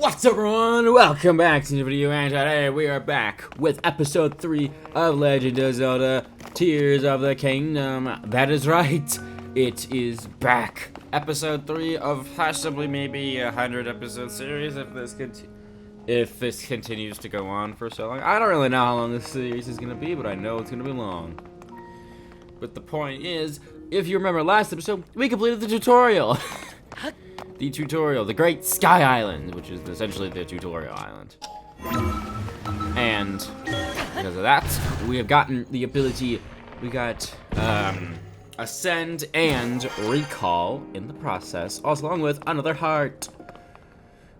What's up, everyone? Welcome back to the video, and today we are back with episode 3 of Legend of Zelda Tears of the Kingdom. That is right, it is back. Episode 3 of possibly maybe a 100-episode series if this continues to go on for so long. I don't really know how long this series is going to be, but I know it's going to be long. But the point is, if you remember last episode, we completed the tutorial. The Great Sky Island, which is essentially the tutorial island. And because of that, we have gotten the ability, we got Ascend and Recall in the process, also along with another heart,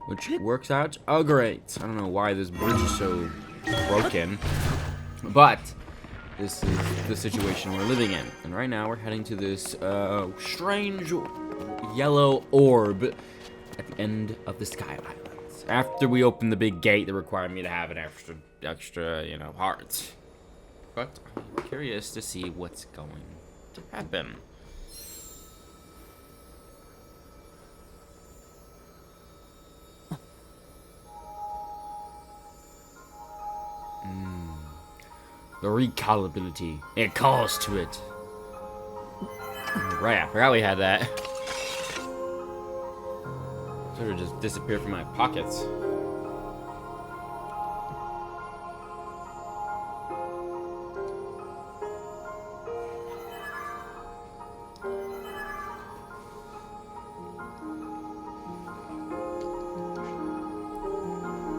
which works out great. I don't know why this bridge is so broken, but this is the situation we're living in. And right now we're heading to this strange yellow orb at the end of the Sky Islands. After we open the big gate that required me to have an extra, heart. But I'm curious to see what's going to happen. The recall ability. It calls to it. Right, I forgot we had that. Sort of just disappeared from my pockets.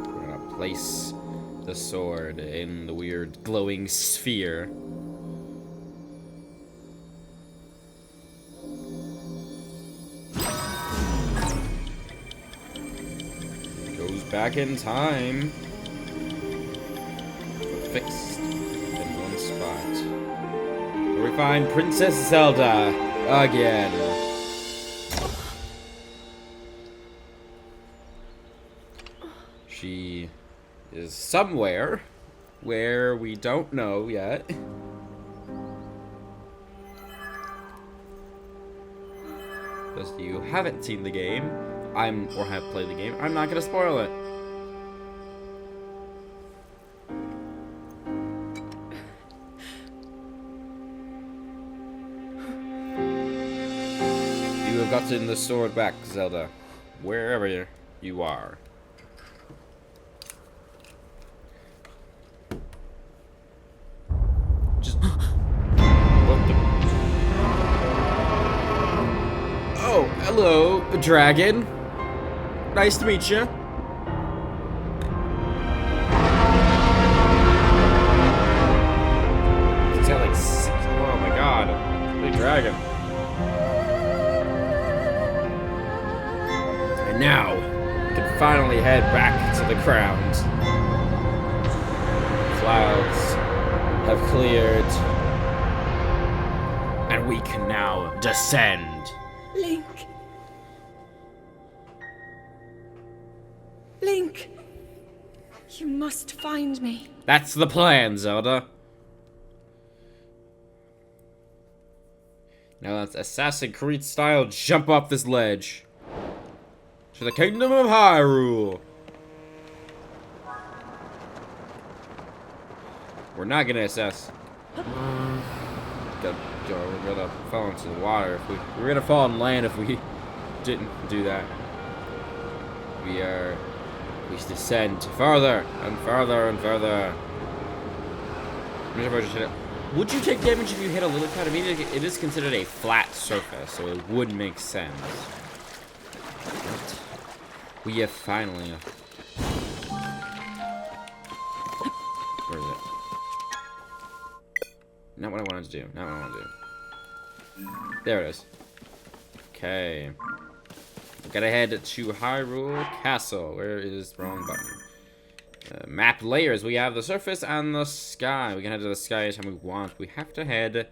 We're gonna place the sword in the weird glowing sphere. Back in time. Fixed in one spot. Where we find Princess Zelda again. She is somewhere where we don't know yet. Because you haven't seen the game, or have played the game, I'm not gonna spoil it. You have gotten the sword back, Zelda, wherever you are. Just what the? Oh, hello, dragon. Nice to meet you. He's got like 6. Oh my god, big dragon. And now, we can finally head back to the ground. Clouds have cleared, and we can now descend. Link. Link. You must find me. That's the plan, Zelda. Now let's Assassin's Creed style jump off this ledge to the Kingdom of Hyrule. We're not gonna assess. We're gonna fall into the water if we're gonna fall on land if we didn't do that. We descend further and further and further. Would you take damage if you hit a little cut? I mean, it is considered a flat surface, so it would make sense. But we have finally. Where is it? Not what I wanted to do. Not what I wanted to do. There it is. Okay. We gotta head to Hyrule Castle. Where is the wrong button? Map layers. We have the surface and the sky. We can head to the sky anytime we want. We have to head to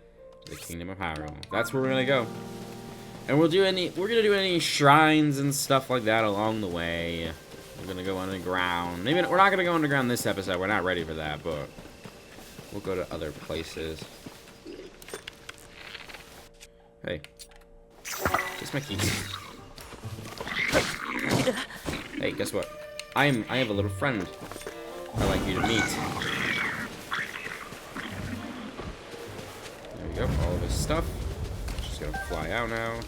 the Kingdom of Hyrule. That's where we're gonna go. And we're gonna do any shrines and stuff like that along the way. We're gonna go underground. Maybe we're not gonna go underground this episode. We're not ready for that, but we'll go to other places. Hey. Just my key. Hey, guess what? I have a little friend I'd like you to meet. There we go, all of his stuff. Just gonna fly out now.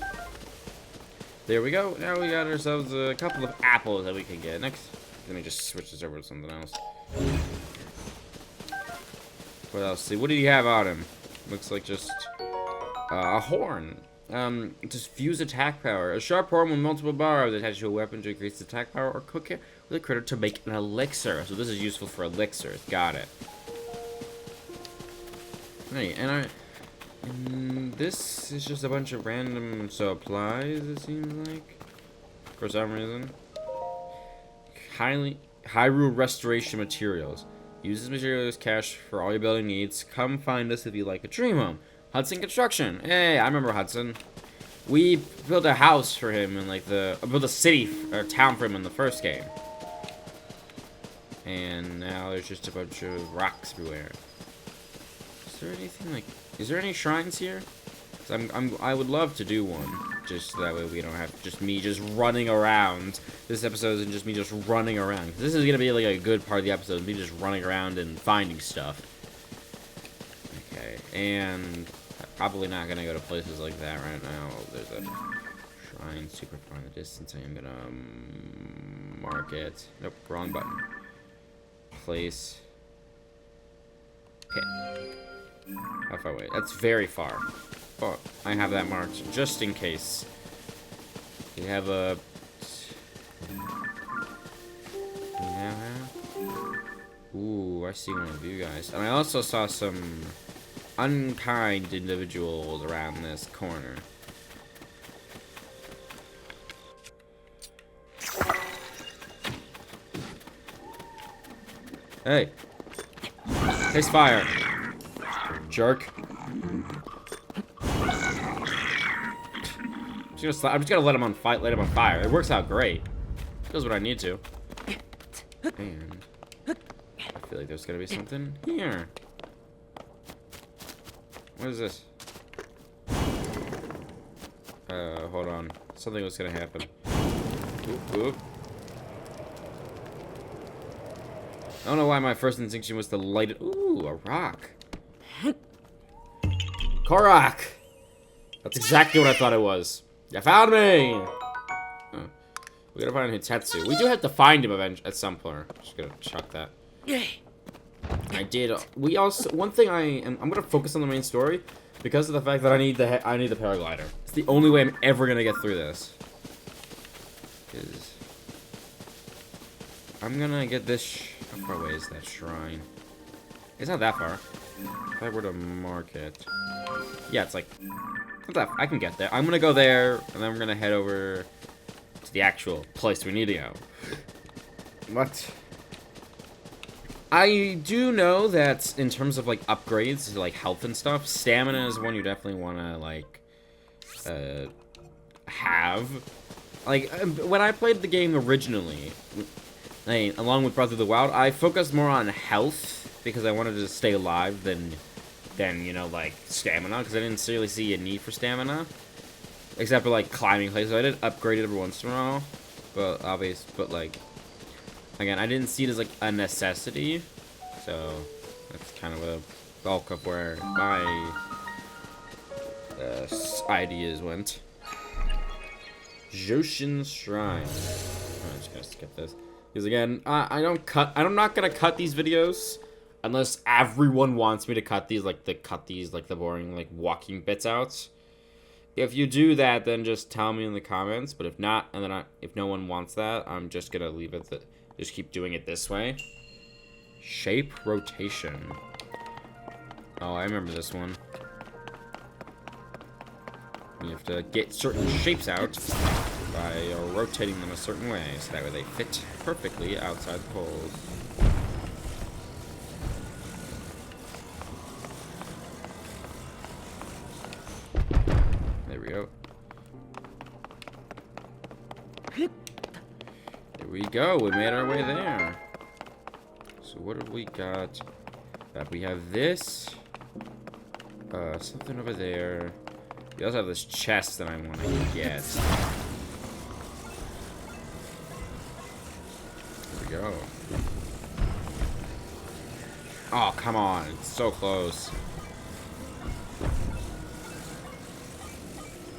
There we go. Now we got ourselves a couple of apples that we can get. Next, let me just switch this over to something else. What else? See, what did he have on him? Looks like just a horn. Just fuse attack power. A sharp horn with multiple bars attached to a weapon to increase attack power, or cook it with a critter to make an elixir. So this is useful for elixirs. Got it. Hey, and this is just a bunch of random supplies, it seems like. For some reason. Hyrule Restoration Materials. Use this material as cash for all your building needs. Come find us if you like a dream home. Hudson Construction. Hey, I remember Hudson. We built a house for him in like built a city or town for him in the first game. And now there's just a bunch of rocks everywhere. Is there anything like? Is there any shrines here? 'Cause I would love to do one, just so that way we don't have just me just running around. This episode isn't just me just running around. This is gonna be like a good part of the episode, me just running around and finding stuff. Okay, and I'm probably not gonna go to places like that right now. There's a shrine super far in the distance. I'm gonna mark it. Nope, wrong button. Place. Okay. How far away? That's very far. Oh, I have that marked just in case. We have a. We now have. Ooh, I see one of you guys, and I also saw some unkind individuals around this corner. Hey, taste fire, jerk. I'm just gonna let him on fire. It works out great. Does what I need to. And I feel like there's gonna be something here. What is this? Hold on. Something was gonna happen. Oop, oop. I don't know why my first instinct was to light it. Ooh, a rock. Korok! That's exactly what I thought it was. You found me! Oh. We gotta find Hitetsu. We do have to find him at some point. Just gonna chuck that. I did. We also one thing I'm gonna focus on the main story because of the fact that I need the paraglider. It's the only way I'm ever gonna get through this. Is I'm gonna get this. How far away is that shrine? It's not that far. If I were to mark it, yeah, it's like. I can get there. I'm gonna go there, and then we're gonna head over to the actual place we need to go. What? I do know that in terms of like upgrades, like health and stuff, stamina is one you definitely want to like have. Like when I played the game originally, along with Breath of the Wild, I focused more on health because I wanted to stay alive than you know, like, stamina, because I didn't really see a need for stamina, except for, like, climbing places. So I did upgrade it every once in a while, but, like, again, I didn't see it as, like, a necessity, so that's kind of a bulk of where my ideas went. Joshin Shrine. I'm just gonna skip this, because, again, I'm not gonna cut these videos unless everyone wants me to cut these, like the boring, like, walking bits out. If you do that, then just tell me in the comments. But if not, and then if no one wants that, I'm just gonna leave it. Just keep doing it this way. Shape rotation. Oh, I remember this one. You have to get certain shapes out by rotating them a certain way, so that way they fit perfectly outside the holes. There we go. There we go. We made our way there. So what have we got? We have this. Something over there. We also have this chest that I want to get. There we go. Oh, come on. It's so close.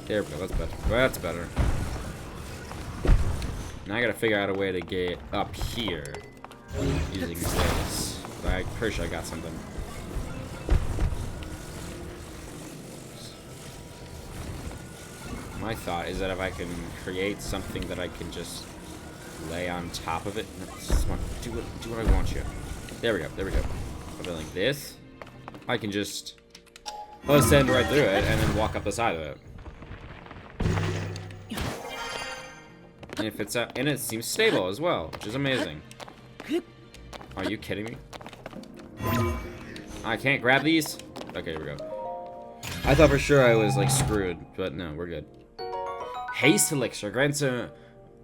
There we go. That's better. That's better. Now I gotta figure out a way to get up here using this. But I'm pretty sure I got something. My thought is that if I can create something that I can just lay on top of it. Do what I want you. There we go. There we go. Something like this. I can just ascend right through it and then walk up the side of it. And if it's and it seems stable as well, which is amazing. Are you kidding me? I can't grab these? Okay, here we go. I thought for sure I was like screwed, but no, we're good. Haste Elixir grants a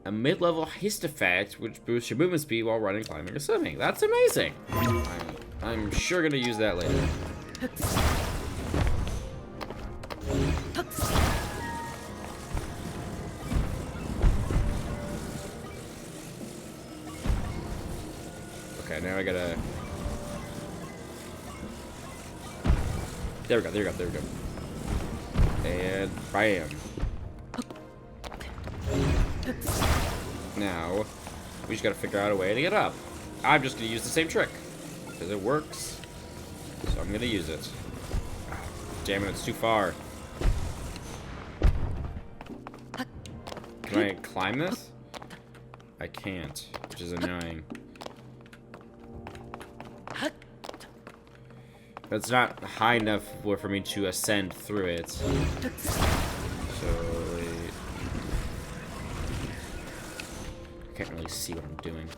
mid-level haste effect, which boosts your movement speed while running, climbing, or swimming. That's amazing. I'm sure gonna use that later. Okay, now I gotta. There we go. There we go. There we go. And bam. Now, we just gotta figure out a way to get up. I'm just gonna use the same trick. Because it works. So I'm gonna use it. Damn it, it's too far. Can I climb this? I can't, which is annoying. It's not high enough for me to ascend through it. So, I can't really see what I'm doing.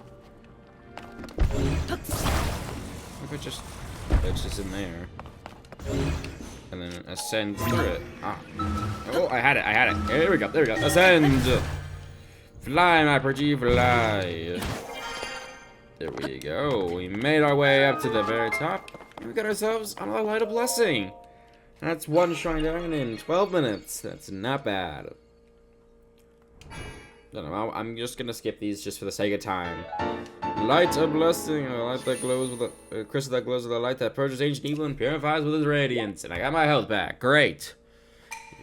If it's just in there. And then ascend through it. Ah. Oh, I had it. There we go. Ascend! Fly, my pretty fly. There we go. We made our way up to the very top. And we got ourselves another light of blessing. And that's one shrine down in 12 minutes. That's not bad. I'm just gonna skip these just for the sake of time. Light of blessing, a light that glows with a crystal that glows with a light that purges ancient evil and purifies with its radiance. And I got my health back. Great.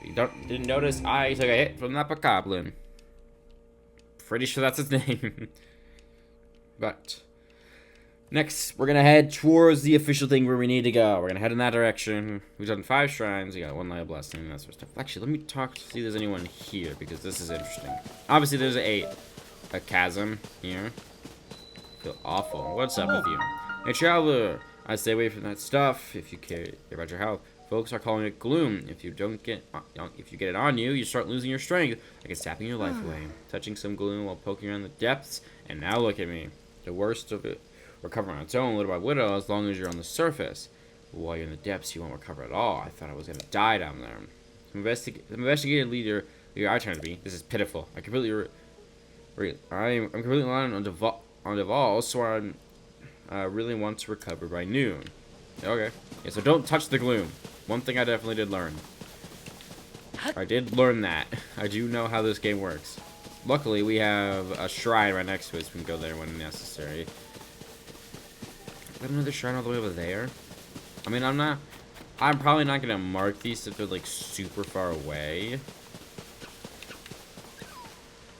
You didn't notice I took a hit from that goblin. Pretty sure that's his name. But next, we're gonna head towards the official thing where we need to go. We're gonna head in that direction. We've done 5 shrines. We got 1 light of blessing and that sort of stuff. Actually, let me talk to see if there's anyone here because this is interesting. Obviously, there's a chasm here. I feel awful. What's up with you? Hey, traveler. I stay away from that stuff. If you care about your health, folks are calling it gloom. If you get it on you, you start losing your strength, like it's sapping your life away. Touching some gloom while poking around the depths, and now look at me. The worst of it. Recover on its own, little by little, as long as you're on the surface. But while you're in the depths, you won't recover at all. I thought I was gonna die down there. The investigator leader, I turn to be. This is pitiful. I'm completely reliant on Deval, so I really want to recover by noon. Okay. Yeah, so don't touch the gloom. One thing I definitely did learn. I did learn that. I do know how this game works. Luckily, we have a shrine right next to us. We can go there when necessary. Another shrine all the way over there. I mean, I'm probably not gonna mark these if they're like super far away.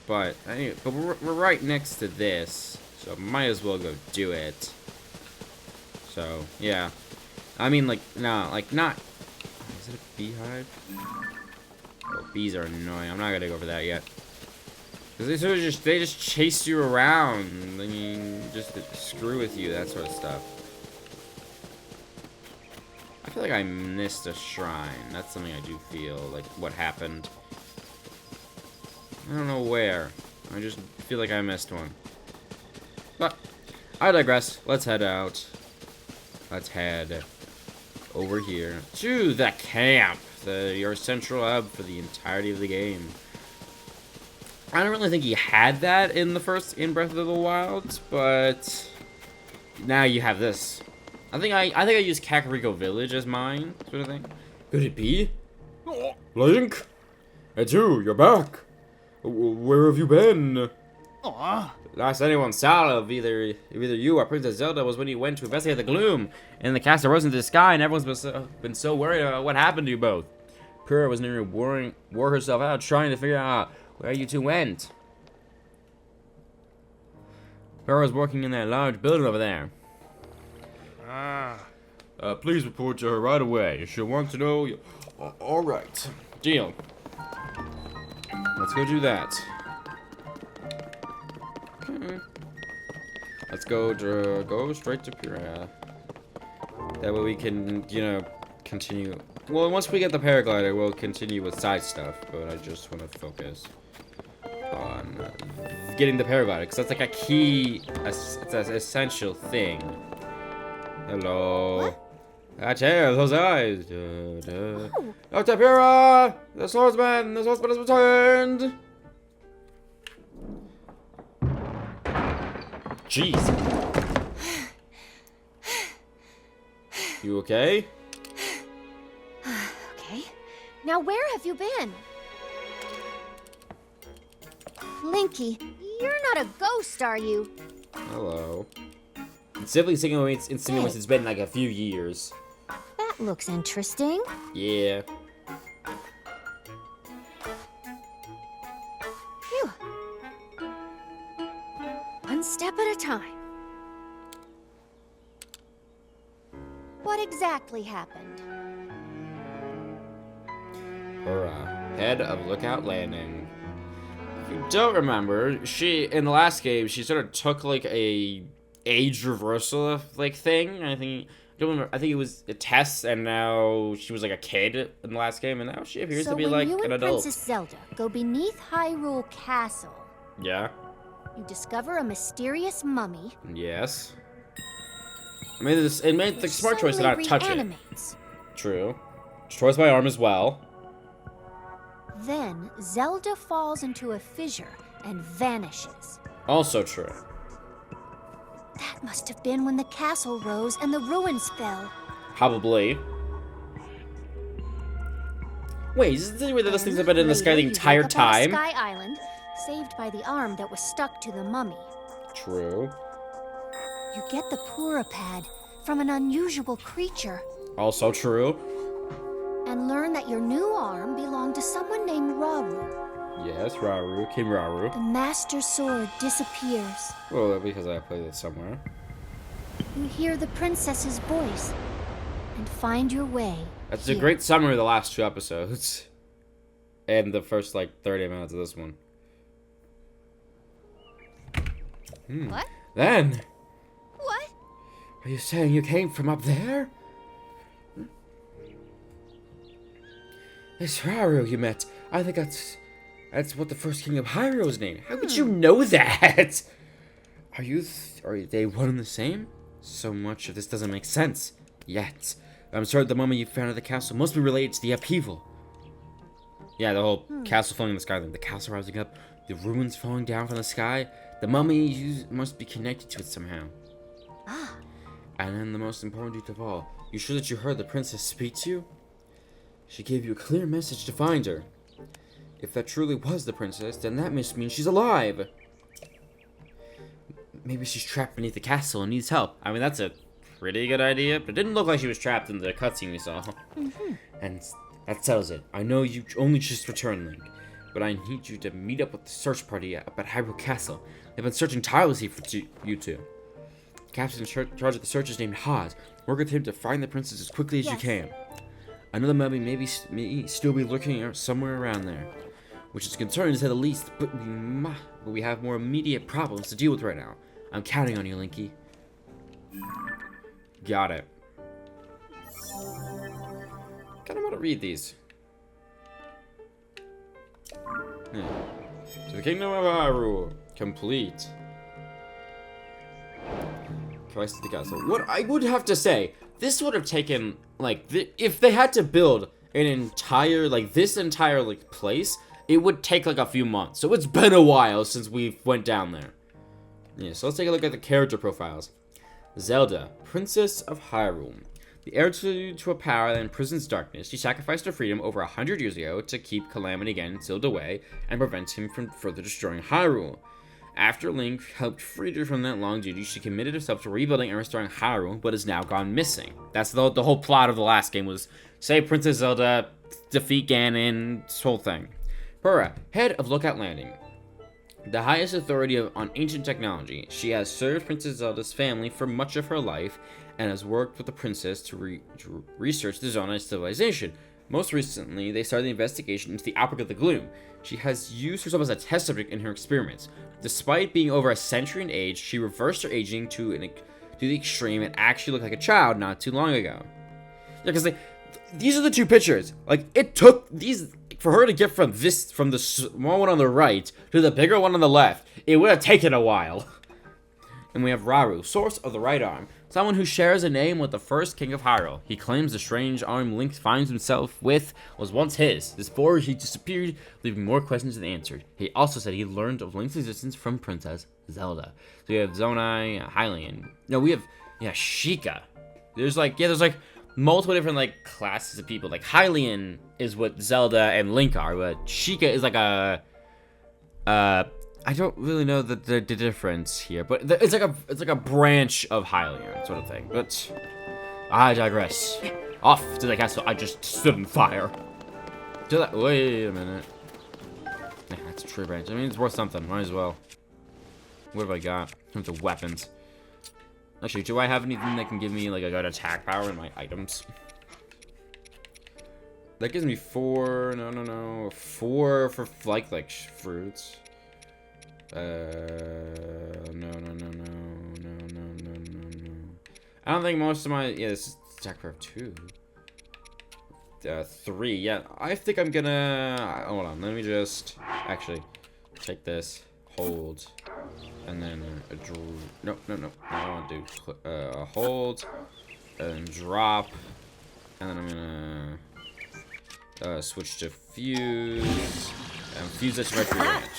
But anyway, we're right next to this, so might as well go do it. So yeah, I mean not. Is it a beehive? Oh, bees are annoying. I'm not gonna go over that yet. Cause they just chase you around. I mean, just screw with you, that sort of stuff. I feel like I missed a shrine. That's something I do feel like what happened. I don't know where. I just feel like I missed one. But I digress. Let's head out. Let's head over here to the camp, your central hub for the entirety of the game. I don't really think he had that in Breath of the Wild, but now you have this. I think I used Kakariko Village as mine, sort of thing. Could it be? Link? It's you, you're back. Where have you been? Last anyone saw of either you or Princess Zelda was when you went to investigate the gloom in the castle rose into the sky, and everyone's been so worried about what happened to you both. Purah was nearly wore herself out trying to figure out where you two went. Purah was working in that large building over there. Please report to her right away. She'll want to know. All right, deal. Let's go do that. Let's go straight to Purah. That way we can, continue. Well, once we get the paraglider, we'll continue with side stuff. But I just want to focus on getting the paraglider, because that's like a key, it's an essential thing. Hello. Ah, chair, those eyes. Dr. Purah! The swordsman has returned! Jeez. You okay? Okay. Now where have you been? Linky, you're not a ghost, are you? Hello. It simply insinuates it's been like a few years. That looks interesting. Yeah. Phew. One step at a time. What exactly happened? Purah, head of Lookout Landing. If you don't remember, in the last game, she sort of took like a age reversal thing. I think it was a test, and now she was like a kid in the last game, and now she appears to be like an adult. So when you and Princess Zelda go beneath Hyrule Castle, yeah, you discover a mysterious mummy. Yes. It made the smart choice to not touch it. True. Destroys my arm as well. Then Zelda falls into a fissure and vanishes. Also true. That must have been when the castle rose and the ruins fell. Probably. Wait, is this where those things have been in the sky the entire time? Sky Island, saved by the arm that was stuck to the mummy. True. You get the Purah pad from an unusual creature. Also true. And learn that your new arm belonged to someone named Rauru. Yes, Rauru. King Rauru. The Master Sword disappears. Well, because I played it somewhere. You hear the princess's voice and find your way. That's here. a great summary of the last 2 episodes. And the first, 30 minutes of this one. What? Then... What? Are you saying you came from up there? It's Rauru you met. I think that's what the first king of Hyrule was named. How could you know that? Are they one and the same? So much of this doesn't make sense yet. I'm sorry, the mummy you found at the castle must be related to the upheaval. Yeah, the whole castle falling in the sky, the castle rising up, the ruins falling down from the sky. The mummy must be connected to it somehow. Ah. And then the most important detail of all, you sure that you heard the princess speak to you? She gave you a clear message to find her. If that truly was the princess, then that must mean she's alive. Maybe she's trapped beneath the castle and needs help. I mean, that's a pretty good idea, but it didn't look like she was trapped in the cutscene we saw. And that settles it. I know you only just returned, Link, but I need you to meet up with the search party up at Hyrule Castle. They've been searching tirelessly for you two. The captain in charge of the search is named Haz. Work with him to find the princess as quickly as you can. Another mummy may still be lurking somewhere around there, which is concerning to say the least, but we have more immediate problems to deal with right now. I'm counting on you, Linky. Got it. Kinda want to read these. To the Kingdom of Hyrule. Complete. Christ of the Castle. What I would have to say, this would have taken, if they had to build an entire, this entire, place, it would take, a few months. So it's been a while since we went down there. Yeah, so let's take a look at the character profiles. Zelda, Princess of Hyrule. The heir to a power that imprisons darkness, she sacrificed her freedom over 100 years ago to keep Calamity Ganon sealed away and prevent him from further destroying Hyrule. After Link helped free her from that long duty, she committed herself to rebuilding and restoring Hyrule, but is now gone missing. That's the whole plot of the last game, was save Princess Zelda, defeat Ganon, this whole thing. Purah, head of Lookout Landing. The highest authority on ancient technology, she has served Princess Zelda's family for much of her life and has worked with the princess to research the Zonai civilization. Most recently, they started the investigation into the outbreak of the Gloom. She has used herself as a test subject in her experiments. Despite being over a century in age, she reversed her aging to the extreme and actually looked like a child not too long ago. Yeah, because these are the two pictures. Like, it took these for her to get from the small one on the right to the bigger one on the left. It would have taken a while. And we have Rauru, source of the right arm. Someone who shares a name with the first king of Hyrule. He claims the strange arm Link finds himself with was once his. Before he disappeared, leaving more questions than answered. He also said he learned of Link's existence from Princess Zelda. So we have Zonai, Hylian. No, we have, Sheikah. There's like multiple different classes of people. Like Hylian is what Zelda and Link are, but Sheikah is like a I don't really know the difference here, but it's like a branch of Hylian sort of thing. But I digress. Off to the castle. I just stood in fire. Wait a minute. Nah, it's a tree branch. I mean, it's worth something. Might as well. What have I got? In terms of weapons. Actually, do I have anything that can give me like a good attack power in my items? That gives me 4. No. 4 for like fruits. No. I don't think most of my, this is attack power 2. 3, yeah. I think I'm gonna, hold on, let me just, actually, take this, hold, and then, no. I want to do, hold, and drop, and then I'm gonna, switch to fuse, and fuse this right through damage.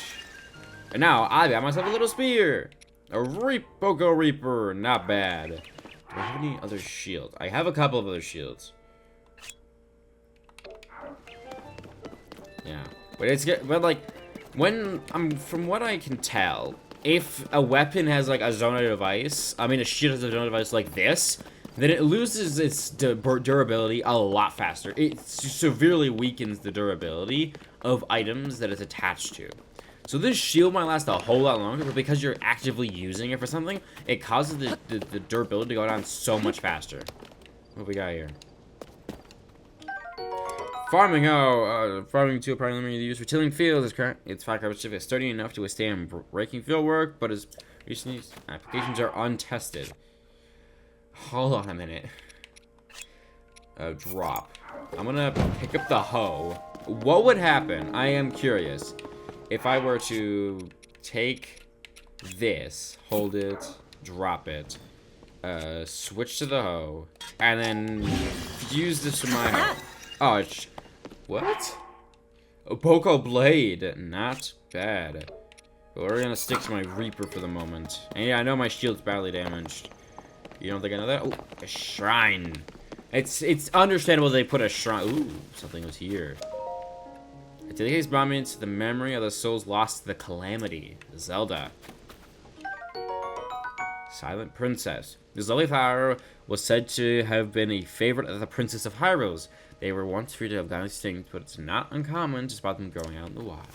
And now, I got myself a little spear! A Poco Reaper, not bad. Do I have any other shields? I have a couple of other shields. Yeah. But it's good, but like, from what I can tell, if a weapon has like a Zonai device, a shield has a Zonai device like this, then it loses its durability a lot faster. It severely weakens the durability of items that it's attached to. So this shield might last a whole lot longer, but because you're actively using it for something, it causes the durability to go down so much faster. What we got here? Farming, farming tool primarily used for tilling fields. Its fact is sturdy enough to withstand breaking field work, but its recent applications are untested. Hold on a minute. Drop. I'm gonna pick up the hoe. What would happen? I am curious. If I were to take this, hold it, drop it, switch to the hoe, and then fuse this to my hoe. Oh, what? A Poco Blade, not bad. But we're gonna stick to my Reaper for the moment. And yeah, I know my shield's badly damaged. You don't think I know that? Oh, a shrine. It's understandable they put a shrine. Ooh, something was here. It dedicates monuments to the memory of the souls lost to the calamity. Zelda. Silent Princess. This lovely flower was said to have been a favorite of the Princess of Hyrule. They were once free to have gone extinct, but it's not uncommon to spot them growing out in the wild.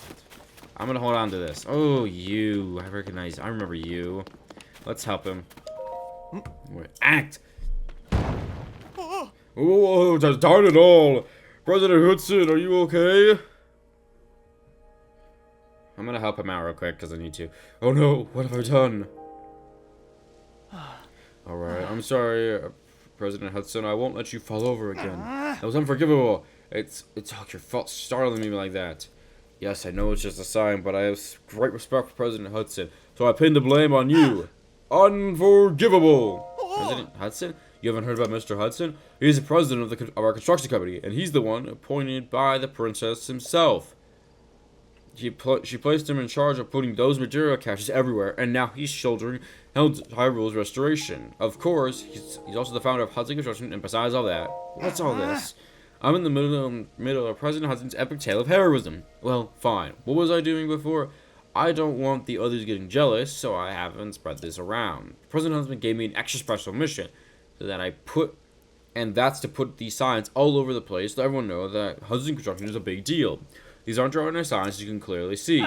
I'm gonna hold on to this. Oh, you. I remember you. Let's help him. Act! Oh, darn it all! President Hudson, are you okay? I'm gonna help him out real quick, because I need to. Oh no, what have I done? Alright, I'm sorry, President Hudson, I won't let you fall over again. That was unforgivable. It's all your fault startling me like that. Yes, I know it's just a sign, but I have great respect for President Hudson, so I pin the blame on you. Unforgivable! President Hudson? You haven't heard about Mr. Hudson? He's the president of our construction company, and he's the one appointed by the princess himself. She placed him in charge of putting those material caches everywhere, and now he's shouldering Hyrule's restoration. Of course, he's also the founder of Hudson Construction, and besides all that, what's all this? I'm in the middle of President Hudson's epic tale of heroism. Well, fine. What was I doing before? I don't want the others getting jealous, so I haven't spread this around. President Huntsman gave me an extra special mission, so that and that's to put these signs all over the place so everyone know that Hudson construction is a big deal. These aren't ordinary signs, as you can clearly see.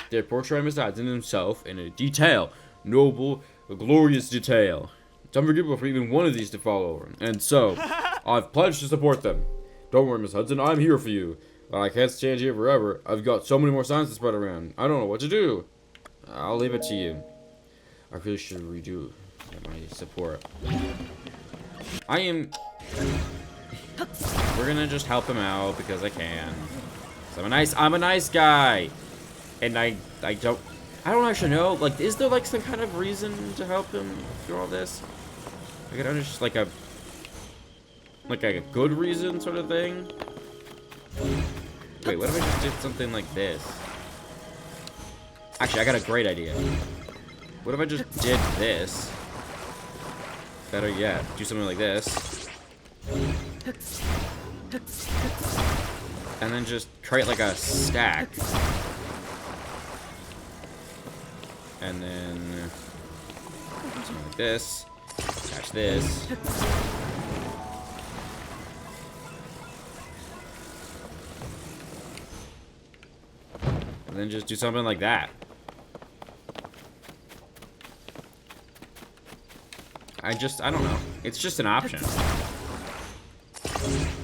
They're portraying Mr. Hudson himself in a detail, noble, glorious detail. It's unforgivable for even one of these to fall over, and so I've pledged to support them. Don't worry, Miss Hudson, I'm here for you. But I can't stand here forever. I've got so many more signs to spread around. I don't know what to do. I'll leave it to you. I really should redo my support. We're gonna just help him out because I can. So I'm a nice guy. And I don't actually know, like, is there like some kind of reason to help him through all this? I could understand like a good reason sort of thing. Wait, what if I just did something like this? Actually, I got a great idea. What if I just did this? Better yet, do something like this. And then just create like a stack. And then something like this. Attach this. And then just do something like that. I don't know. It's just an option.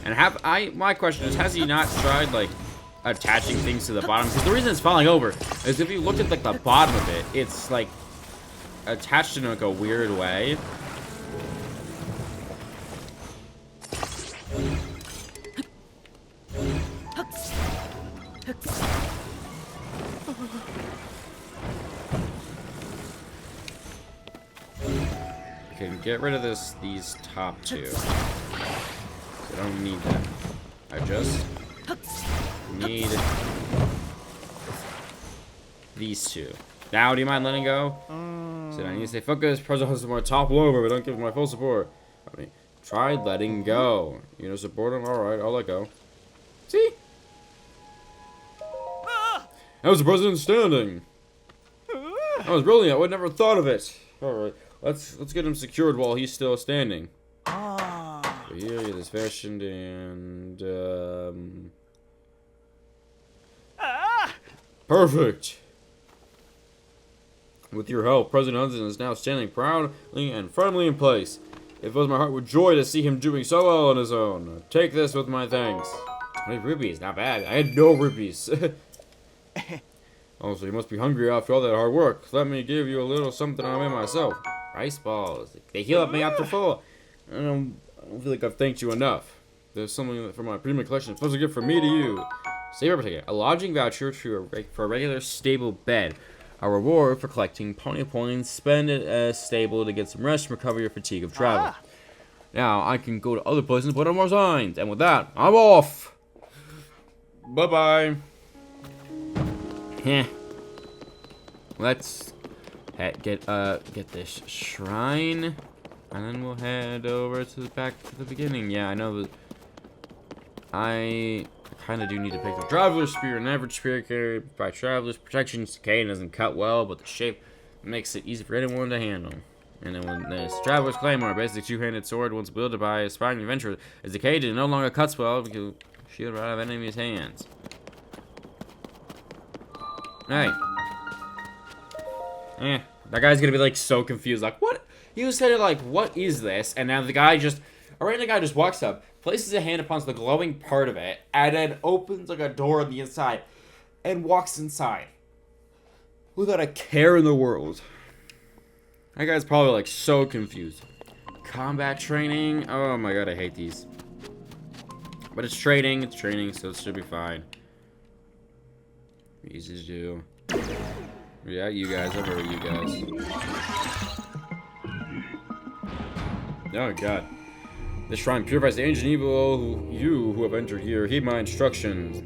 And my question is, has he not tried, like, attaching things to the bottom? Because the reason it's falling over is if you look at, like, the bottom of it, it's, like, attached in, like, a weird way. Okay, get rid of these top two. I don't need that. I just need these two. Now, do you mind letting go? Said I need to stay focused. President has my top over, but don't give him my full support. I mean, try letting go. You know, support him. All right, I'll let go. See? How's the president standing? That was brilliant. I would never thought of it. All right, let's get him secured while he's still standing. So here, get this fashioned and perfect. With your help, President Hudson is now standing proudly and firmly in place. It fills my heart with joy to see him doing so well on his own. Take this with my thanks. 20 rupees, not bad. I had no rupees. Also, you must be hungry after all that hard work. Let me give you a little something I made myself. Rice balls. They heal up me after full. I don't feel like I've thanked you enough. There's something from my premium collection. It's supposed to give from me to you. Saver ticket. A lodging voucher for a regular stable bed. A reward for collecting pony points. Spend it as stable to get some rest and recover your fatigue of travel. Now, I can go to other places and put on more signs. And with that, I'm off. Bye-bye. Let's get this shrine, and then we'll head over to back to the beginning. Yeah, I know that I kind of do need to pick the traveler's spear. An average spear carried by travelers. Protection decay doesn't cut well, but the shape makes it easy for anyone to handle. And then when this traveler's claymore, a basic two-handed sword, once wielded by a aspiring adventurer, is decayed and no longer cuts well because you shield right out of enemies' hands. Hey. That guy's gonna be like so confused, like, what? He was saying like, what is this? And now the guy just, a random guy just walks up, places a hand upon the glowing part of it, and then opens like a door on the inside, and walks inside. Without a care in the world. That guy's probably like so confused. Combat training, oh my god, I hate these. But it's training, so it should be fine. Easy to do. Yeah, you guys. I've heard of you guys. Oh, God. This shrine purifies the ancient evil. You who have entered here, heed my instructions.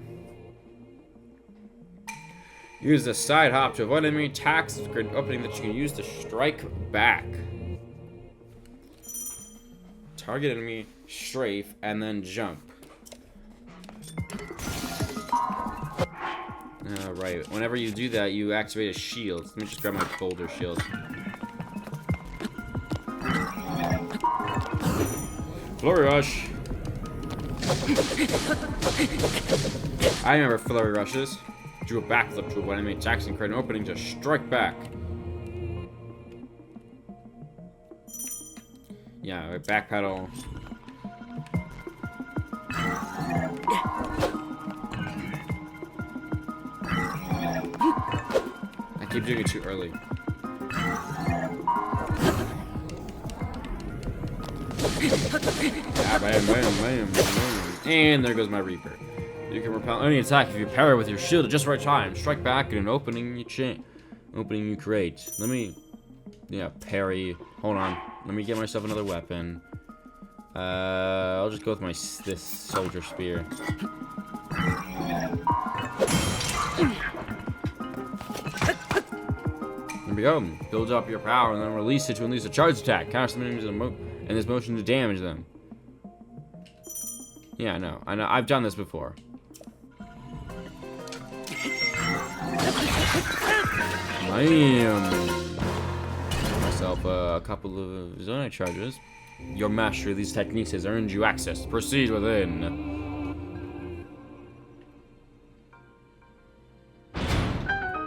Use the side hop to avoid enemy attacks. It's a great opening that you can use to strike back. Target enemy, strafe, and then jump. Right. Whenever you do that, you activate a shield. Let me just grab my boulder shield. Flurry Rush. I remember Flurry Rushes. Do a backflip to when enemy attacks and create an opening to strike back. Yeah, back pedal. I keep doing it too early. Bam, bam, bam, bam. And there goes my Reaper. You can repel any attack if you parry with your shield at just the right time. Strike back in an opening you create. Let me, parry. Hold on. Let me get myself another weapon. I'll just go with this soldier spear. There we go. Build up your power and then release it to unleash a charge attack. Counter some enemies in this motion to damage them. Yeah, I know. I've done this before. Bam! Myself a couple of Zonite charges. Your mastery of these techniques has earned you access. Proceed within.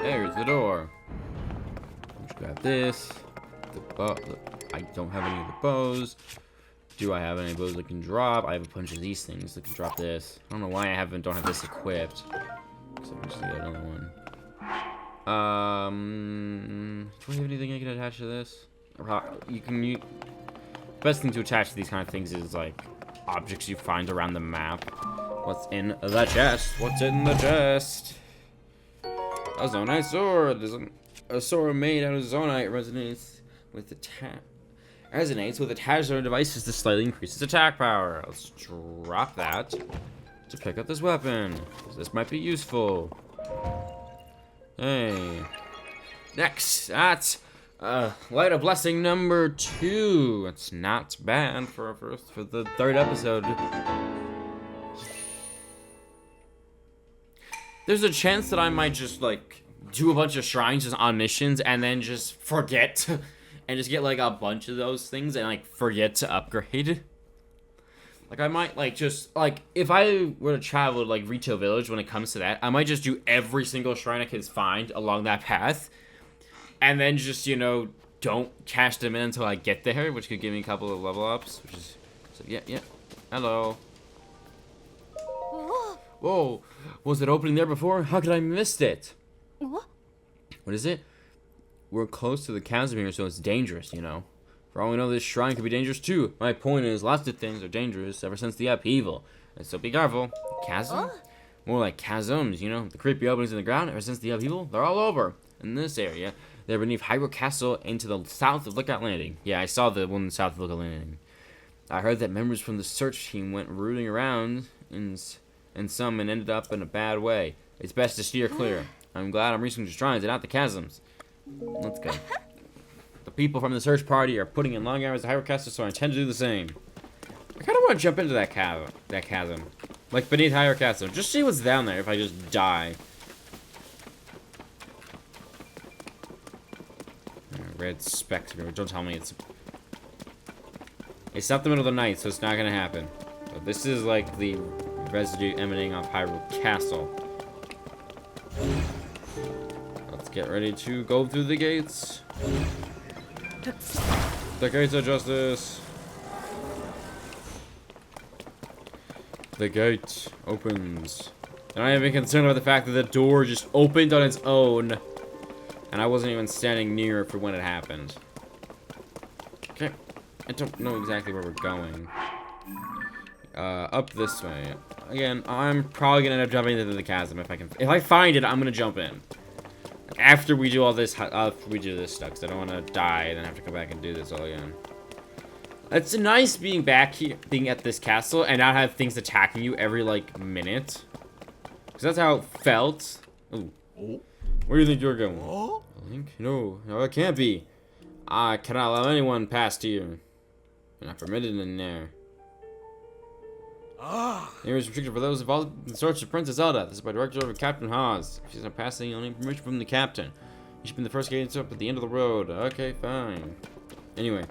There's the door. Let's grab this. I don't have any of the bows. Do I have any bows that can drop? I have a bunch of these things that can drop this. I don't know why I don't have this equipped. So I'm just gonna get another one. Do I have anything I can attach to this? Best thing to attach to these kind of things is like objects you find around the map. What's in the chest? What's in the chest? A Zonite sword. There's a sword made out of Zonite resonates with attached Zonite devices to slightly increase its attack power. Let's drop that to pick up this weapon. This might be useful. Hey. Next, that's Light of Blessing number 2. It's not bad for the third episode. There's a chance that I might just like do a bunch of shrines just on missions and then just forget and just get like a bunch of those things and like forget to upgrade. Like I might like just like if I were to travel to like Retail Village when it comes to that, I might just do every single shrine I can find along that path. And then just, don't cash them in until I get there, which could give me a couple of level ups. Which is, so yeah. Hello. Whoa. Was it opening there before? How could I missed it? What is it? We're close to the chasm here, so it's dangerous, For all we know, this shrine could be dangerous too. My point is, lots of things are dangerous ever since the upheaval. And so be careful. Chasm? More like chasms, The creepy openings in the ground ever since the upheaval, they're all over. In this area, they're beneath Hyrule Castle and to the south of Lookout Landing. Yeah, I saw the one south of Lookout Landing. I heard that members from the search team went rooting around and some and ended up in a bad way. It's best to steer clear. I'm glad I'm reaching the shrines and not the chasms. Let's go. The people from the search party are putting in long hours at Hyrule Castle, so I intend to do the same. I kind of want to jump into that chasm. Like beneath Hyrule Castle. Just see what's down there if I just die. Red specks. Don't tell me it's not the middle of the night, so it's not gonna happen. But this is like the residue emanating off Hyrule Castle. Let's get ready to go through the gates. The gates of justice. The gate opens. And I am concerned about the fact that the door just opened on its own. And I wasn't even standing near it for when it happened. Okay. I don't know exactly where we're going. Up this way. Again, I'm probably gonna end up jumping into the chasm if I can. If I find it, I'm gonna jump in. After we do all this, after we do this stuff, because I don't want to die and then have to come back and do this all again. It's nice being back here, being at this castle, and not have things attacking you every, like, minute. Because that's how it felt. Ooh. Where do you think you're going? Link? No, it can't be. I cannot allow anyone past here. You're not permitted in there. Area is restricted for those involved in the search of Princess Zelda. This is by director of Captain Haas. If she's not passing, only permission from the captain. You should be the first gate up at the end of the road. Okay, fine. Anyway,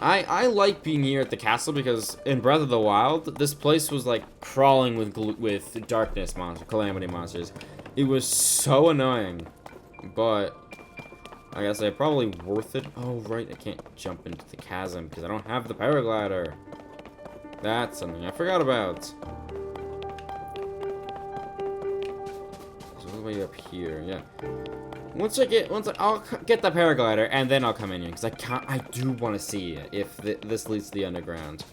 I like being here at the castle because in Breath of the Wild, this place was like crawling with darkness monsters, calamity monsters. It was so annoying, but I guess they're probably worth it. Oh right, I can't jump into the chasm because I don't have the paraglider. That's something I forgot about. So all the way up here, yeah. I'll get the paraglider and then I'll come in here because I do want to see if this leads to the underground.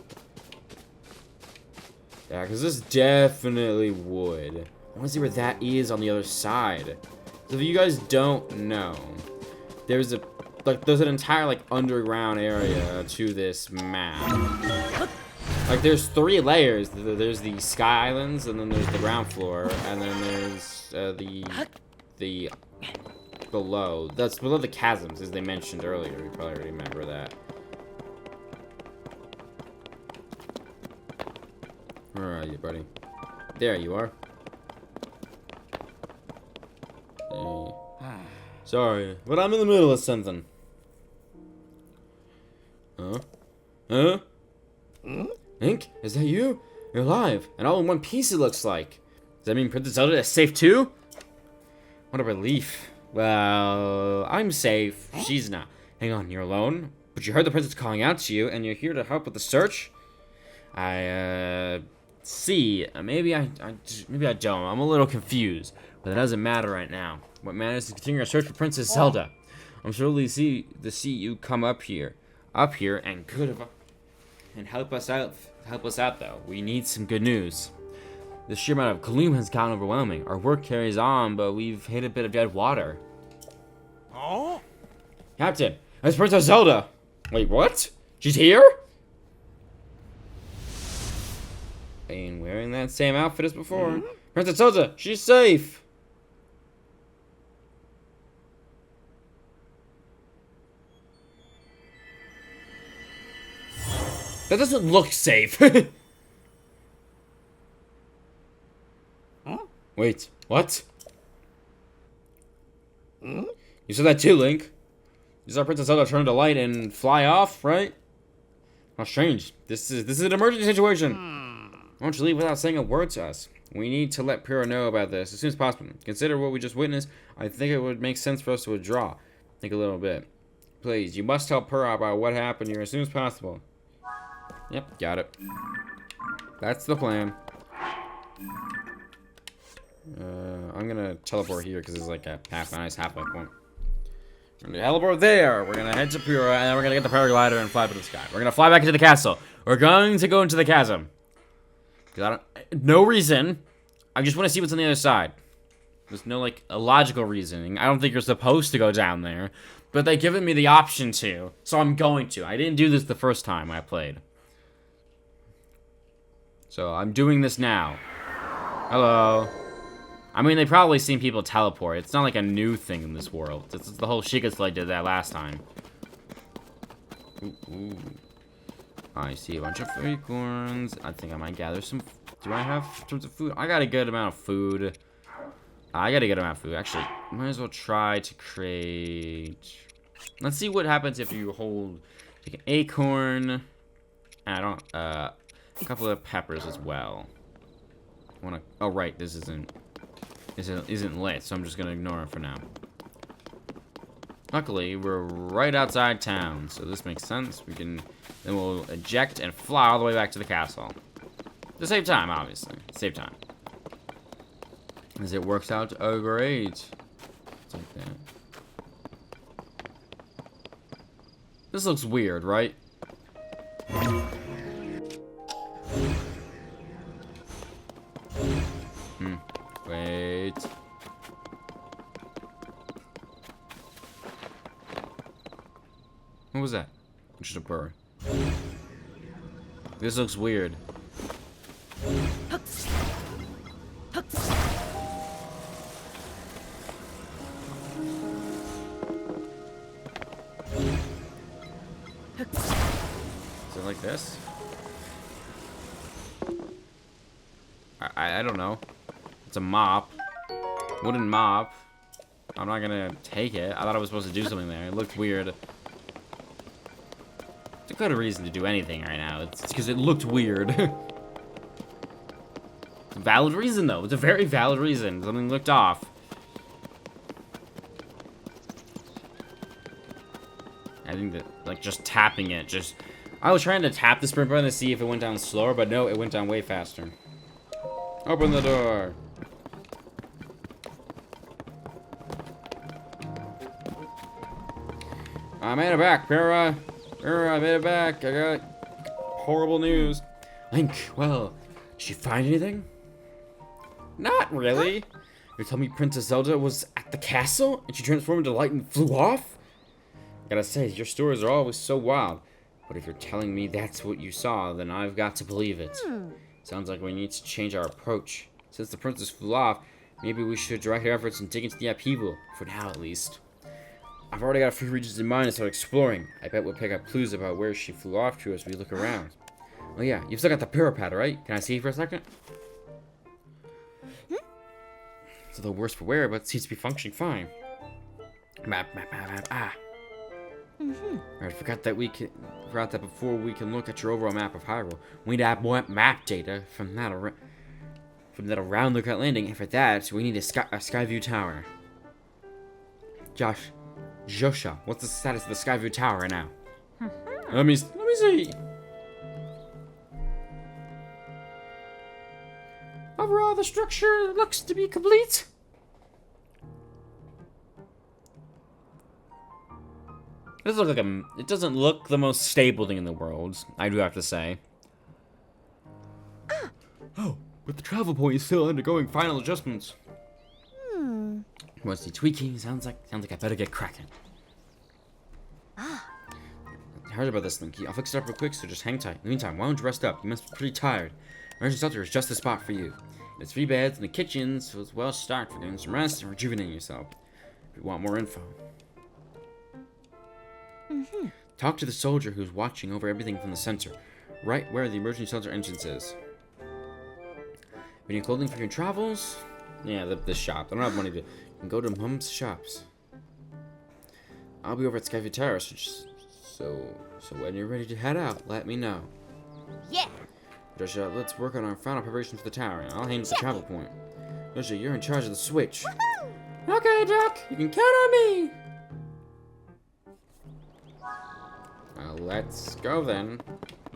Yeah, because this definitely would. I want to see where that is on the other side. So if you guys don't know, there's an entire like underground area to this map. Like there's 3 layers. There's the Sky Islands, and then there's the ground floor, and then there's the below. That's below the chasms, as they mentioned earlier. You probably already remember that. Where are you, buddy? There you are. Hey. Sorry, but I'm in the middle of something. Huh? Huh? Link, is that you? You're alive, and all in one piece it looks like. Does that mean Princess Zelda is safe too? What a relief. Well, I'm safe. She's not. Hang on, you're alone? But you heard the princess calling out to you, and you're here to help with the search? See. Maybe I don't. I'm a little confused, but that doesn't matter right now. What matters is continuing our search for Princess Zelda. I'm sure to see you come up here, and help us out. Help us out, though. We need some good news. The sheer amount of gloom has gotten overwhelming. Our work carries on, but we've hit a bit of dead water. Oh? Captain, that's Princess Zelda. Wait, what? She's here? And wearing that same outfit as before. Princess Zelda, she's safe. That doesn't look safe. Huh? Wait, what? You said that too, Link. You saw Princess Zelda turn to light and fly off, right? How strange. This is an emergency situation. Why don't you leave without saying a word to us? We need to let Purah know about this as soon as possible. Consider what we just witnessed. I think it would make sense for us to withdraw. Think a little bit. Please, you must tell Purah about what happened here as soon as possible. Yep, got it. That's the plan. I'm gonna teleport here because it's like a nice halfway point. We're gonna teleport there. We're gonna head to Purah, and then we're gonna get the paraglider and fly up to the sky. We're gonna fly back into the castle. We're going to go into the chasm. Cause no reason. I just want to see what's on the other side. There's no like a logical reasoning. I don't think you're supposed to go down there, but they've given me the option to, so I'm going to. I didn't do this the first time I played. So I'm doing this now. Hello. I mean, they've probably seen people teleport. It's not like a new thing in this world. This is the whole Sheikah Slide did that last time. Ooh. I see a bunch of acorns. I think I might gather some. Do I have tons of food? I got a good amount of food. Actually, might as well try to create. Let's see what happens if you hold like an acorn. I don't. A couple of peppers as well. Oh right, this isn't lit, so I'm just gonna ignore it for now. Luckily, we're right outside town, so this makes sense. Then we'll eject and fly all the way back to the castle. To save time, obviously. Save time. As it works out great. It's like that. This looks weird, right? Wait. What was that? Just a bird. This looks weird. Is it like this? I don't know. It's a mop. Wooden mop. I'm not gonna take it. I thought I was supposed to do something there. It looked weird. It's a good reason to do anything right now. It's because it looked weird. It's a valid reason, though. It's a very valid reason. Something looked off. I think that, like, just tapping it, just... I was trying to tap the sprint button to see if it went down slower, but no, it went down way faster. Open the door. I made it back, Purah. Purah, I made it back. I got horrible news. Link, well, did you find anything? Not really. You're telling me Princess Zelda was at the castle and she transformed into light and flew off? I gotta say, your stories are always so wild. But if you're telling me that's what you saw, then I've got to believe it. Sounds like we need to change our approach. Since the princess flew off, maybe we should direct our efforts and dig into the upheaval, for now at least. I've already got a few regions in mind to start exploring. I bet we'll pick up clues about where she flew off to as we look around. Oh yeah, you've still got the Purah pad, right? Can I see you for a second? It's a little worse for wear, but it seems to be functioning fine. Map. Ah. I forgot that before we can look at your overall map of Hyrule, we need to have more map data from that around Lookout Landing, and for that, we need a Skyview Tower. Josha, what's the status of the Skyview Tower right now? Let me see. Overall, the structure looks to be complete. It doesn't look the most stable thing in the world, I do have to say. Oh, but the travel point is still undergoing final adjustments. What's the tweaking? Sounds like I better get cracking. I heard about this, Linky. I'll fix it up real quick, so just hang tight. In the meantime, why don't you rest up? You must be pretty tired. Emergency shelter is just the spot for you. There's 3 beds and a kitchen, so it's well stocked for getting some rest and rejuvenating yourself. If you want more info. Talk to the soldier who's watching over everything from the center, right where the emergency shelter entrance is. We need clothing for your travels? Yeah, the shop. I don't have money to... You can go to Mum's shops. I'll be over at Skyview Tower, so when you're ready to head out, let me know. Yeah. Joshua, let's work on our final preparations for the tower, and I'll handle the travel point. Joshua, you're in charge of the switch. Okay, Doc. You can count on me. Let's go then.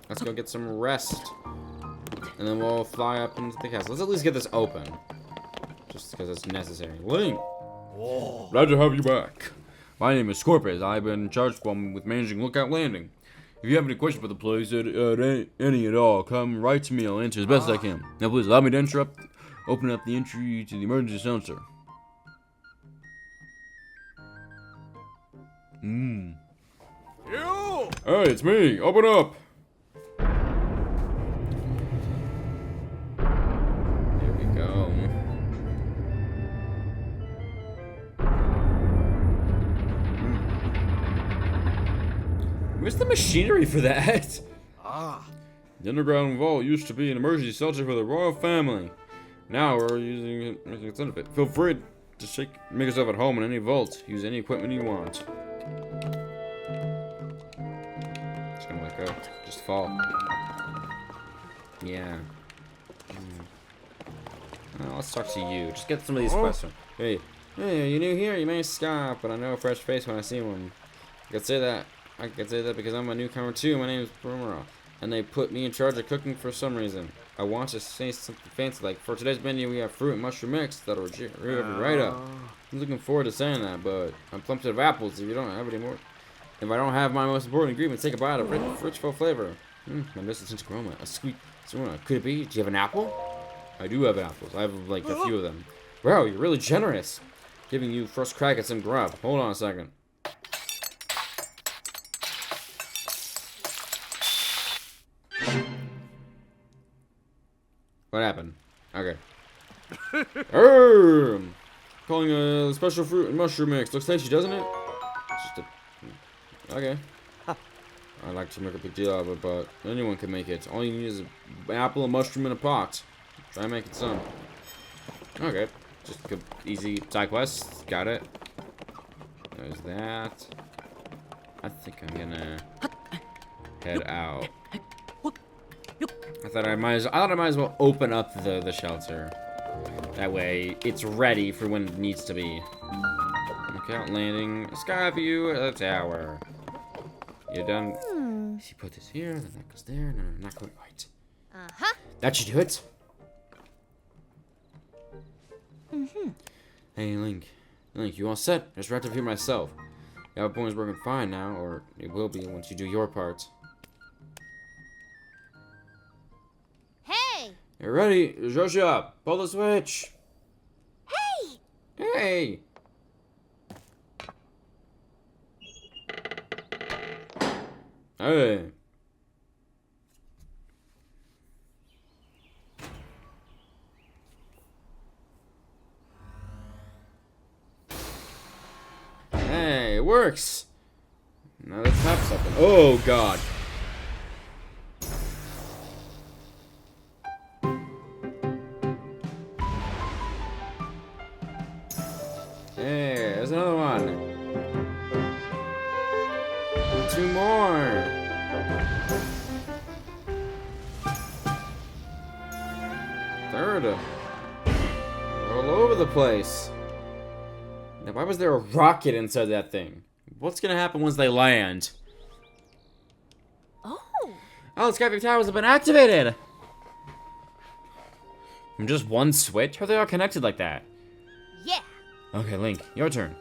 Let's go get some rest. And then we'll fly up into the castle. Let's at least get this open. Just because it's necessary. Link! Whoa. Glad to have you back. My name is Scorpius. I've been charged with managing Lookout Landing. If you have any questions about the place, any at all, come right to me. I'll answer as best I can. Now please allow me to open up the entry to the emergency shelter. Hey, it's me. Open up. There we go. Where's the machinery for that? The underground vault used to be an emergency shelter for the royal family. Now we're using it as a benefit. Feel free to make yourself at home in any vault. Use any equipment you want. Just fall. Yeah. Well, let's talk to you. Just get some of these questions. Hey, are you new here? You may scoff, but I know a fresh face when I see one. I could say that because I'm a newcomer too. My name is Purah, and they put me in charge of cooking for some reason. I want to say something fancy like, for today's menu we have fruit and mushroom mix that'll cheer you right up. I'm looking forward to saying that, but I'm plumped out of apples if you don't have any more. If I don't have my most important ingredient, take a bite of rich, full flavor. My missing aroma, a sweet aroma. Could it be? Do you have an apple? I do have apples. I have like a few of them. Wow, you're really generous. Giving you first crack at some grub. Hold on a second. What happened? Okay. Calling a special fruit and mushroom mix. Looks tasty, doesn't it? It's just a... Okay. I like to make a big deal of it, but anyone can make it. All you need is an apple, a mushroom, and a pot. Try making some. Okay. Just good, easy side quests. Got it. There's that. I think I'm gonna head out. I thought I might as well open up the shelter. That way, it's ready for when it needs to be. Lookout landing, sky view, the tower. You done? If you put this here, then that goes there. No, not quite right. That should do it. Hey, Link, you all set? Just right up here myself. The outboard is working fine now, or it will be once you do your part. Hey! You're ready? Joshua, pull the switch. Hey! Hey! Hey! Hey, it works! Now let's have something. Oh, God. Hey, there's another one. 2 more. Third. They're all over the place. Now, why was there a rocket inside that thing? What's gonna happen once they land? Oh! Oh, the Skype towers have been activated! From just one switch? How are they all connected like that? Yeah! Okay, Link, your turn.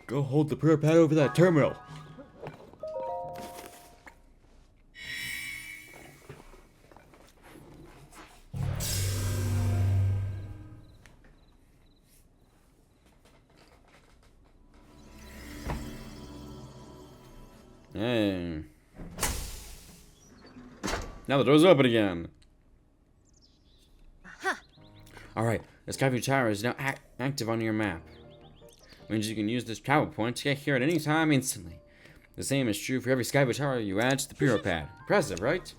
Go hold the Purah pad over that terminal. Hey. Now the door's open again. Alright, the Skyview Tower is now active on your map. Means you can use this travel point to get here at any time instantly. The same is true for every Skyview Tower you add to the Purah pad. Impressive, right?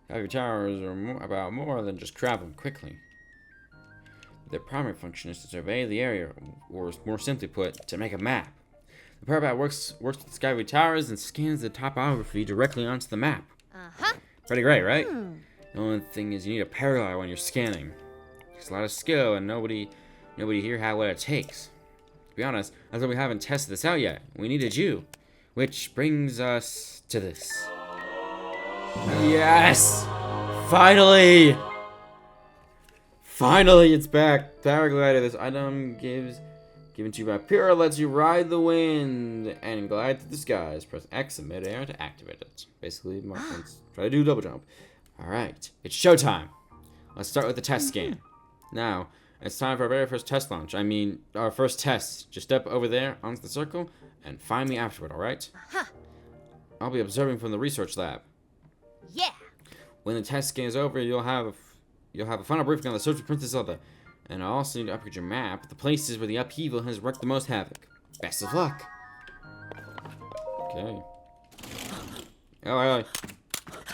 Skyview Towers are about more than just traveling quickly. Their primary function is to survey the area, or more simply put, to make a map. The Purah pad works with the Skyview Towers and scans the topography directly onto the map. Pretty great, right? The only thing is you need a paraglider when you're scanning. It's a lot of skill, and nobody here had what it takes. To be honest, I thought we haven't tested this out yet. We needed you. Which brings us to this. Yes! Finally! Finally, it's back. Paraglider. This item given to you by Purah lets you ride the wind and glide through the skies. Press X in midair to activate it. Basically, my friends try to do double jump. Alright, it's showtime. Let's start with the test scan. Now, it's time for our very first test launch. I mean, our first test. Just step over there onto the circle and find me afterward, alright? I'll be observing from the research lab. Yeah! When the test scan is over, you'll have a final briefing on the search for Princess Zelda. And I'll also need to upgrade your map, the places where the upheaval has wreaked the most havoc. Best of luck. Okay. Oh,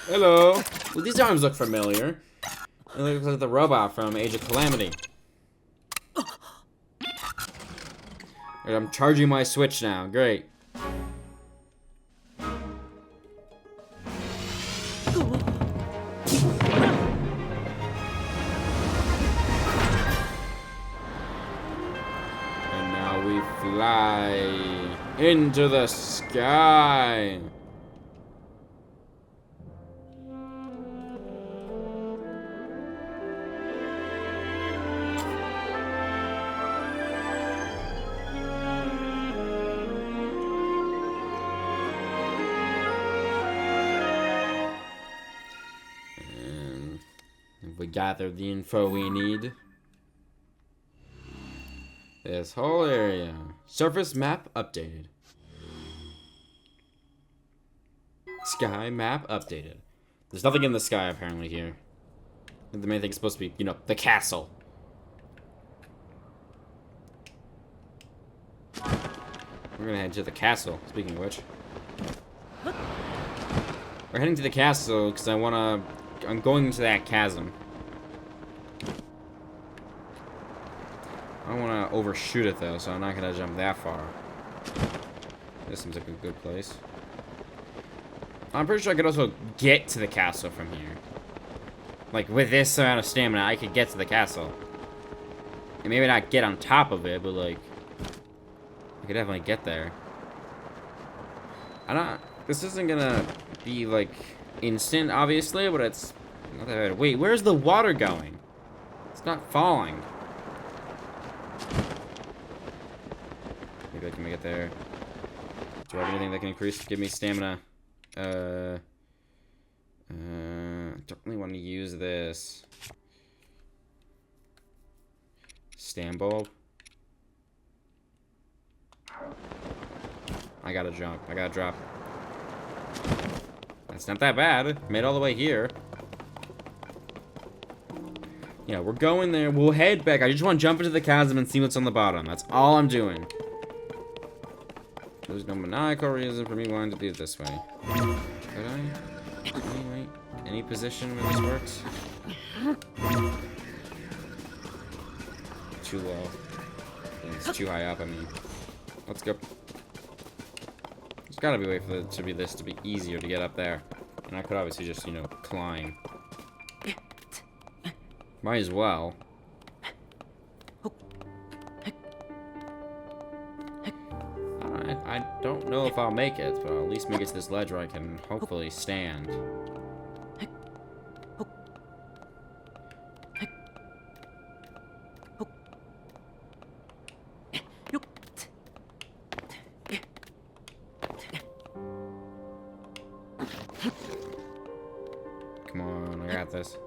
hello. Well, these arms look familiar. It looks like the robot from Age of Calamity. Right, I'm charging my Switch now. Great. And now we fly into the sky. We gather the info we need. This whole area. Surface map updated. Sky map updated. There's nothing in the sky apparently here. The main thing is supposed to be, the castle. We're gonna head to the castle, speaking of which. We're heading to the castle because I'm going into that chasm. I don't want to overshoot it though, so I'm not gonna jump that far. This seems like a good place. I'm pretty sure I could also get to the castle from here. Like, with this amount of stamina, I could get to the castle. And maybe not get on top of it, but, like, I could definitely get there. This isn't gonna be, like, instant, obviously, but it's not that bad. Wait, where's the water going? It's not falling. Maybe I can make it there. Do I have anything that can give me stamina? Don't really want to use this. Stam bulb. I gotta jump. I gotta drop. That's not that bad. Made all the way here. Yeah, we're going there. We'll head back. I just want to jump into the chasm and see what's on the bottom. That's all I'm doing. There's no maniacal reason for me wanting to do it this way. Could I? Wait. Any position where this works? Too low. It's too high up, I mean. Let's go. There's gotta be a way for it to be easier to get up there. And I could obviously just, you know, climb. Might as well. I don't know if I'll make it, but I'll at least make it to this ledge where I can hopefully stand. Come on, I got this.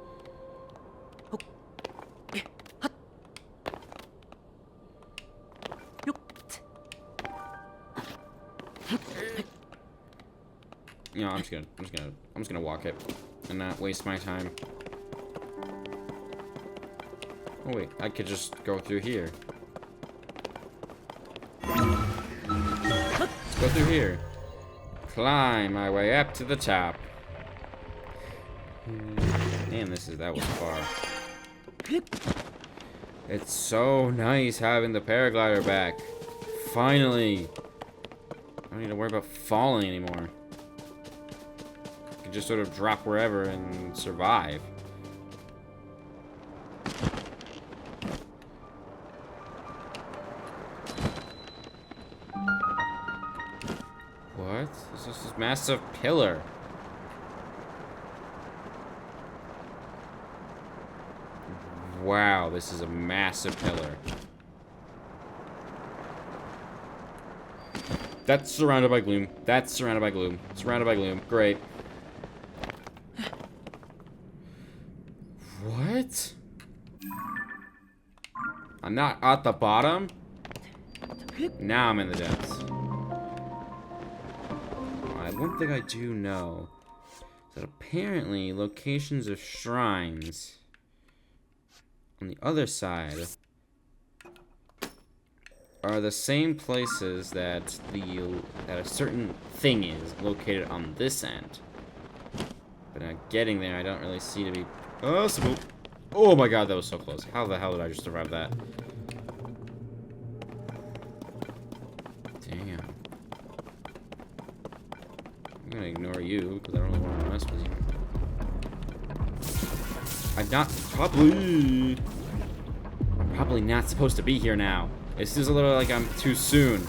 You know, I'm just gonna walk it and not waste my time. Oh wait, I could just go through here. Let's go through here. Climb my way up to the top. Damn, that was far. It's so nice having the paraglider back. Finally. I don't need to worry about falling anymore. I can just sort of drop wherever and survive. What? This is this massive pillar. Wow, this is a massive pillar. That's surrounded by gloom. That's surrounded by gloom. Surrounded by gloom. Great. What? I'm not at the bottom? Now I'm in the depths. One thing I do know is that apparently locations of shrines on the other side are the same places that a certain thing is located on this end. But getting there, I don't really see to be possible. Oh my god, that was so close. How the hell did I just survive that? Damn. I'm gonna ignore you because I don't really want to mess with you. I'm probably not supposed to be here now. It feels a little like I'm too soon.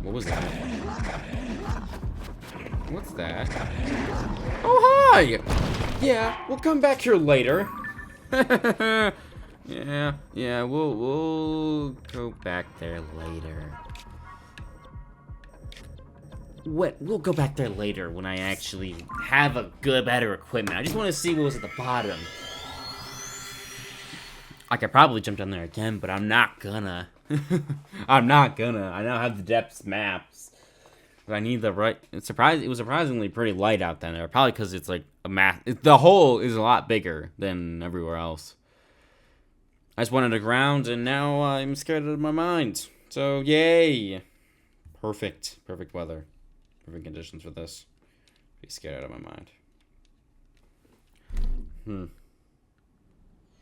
What was that? What's that? Oh, hi! Yeah, we'll come back here later. yeah, we'll go back there later. We'll go back there later when I actually have a better equipment. I just want to see what was at the bottom. I could probably jump down there again, but I'm not gonna. I'm not gonna. I now have the depths maps. But I need the right. It was surprisingly pretty light out there. Probably because it's like the hole is a lot bigger than everywhere else. I just went underground, and now I'm scared out of my mind. So yay! Perfect. Perfect weather. Perfect conditions for this. Be scared out of my mind.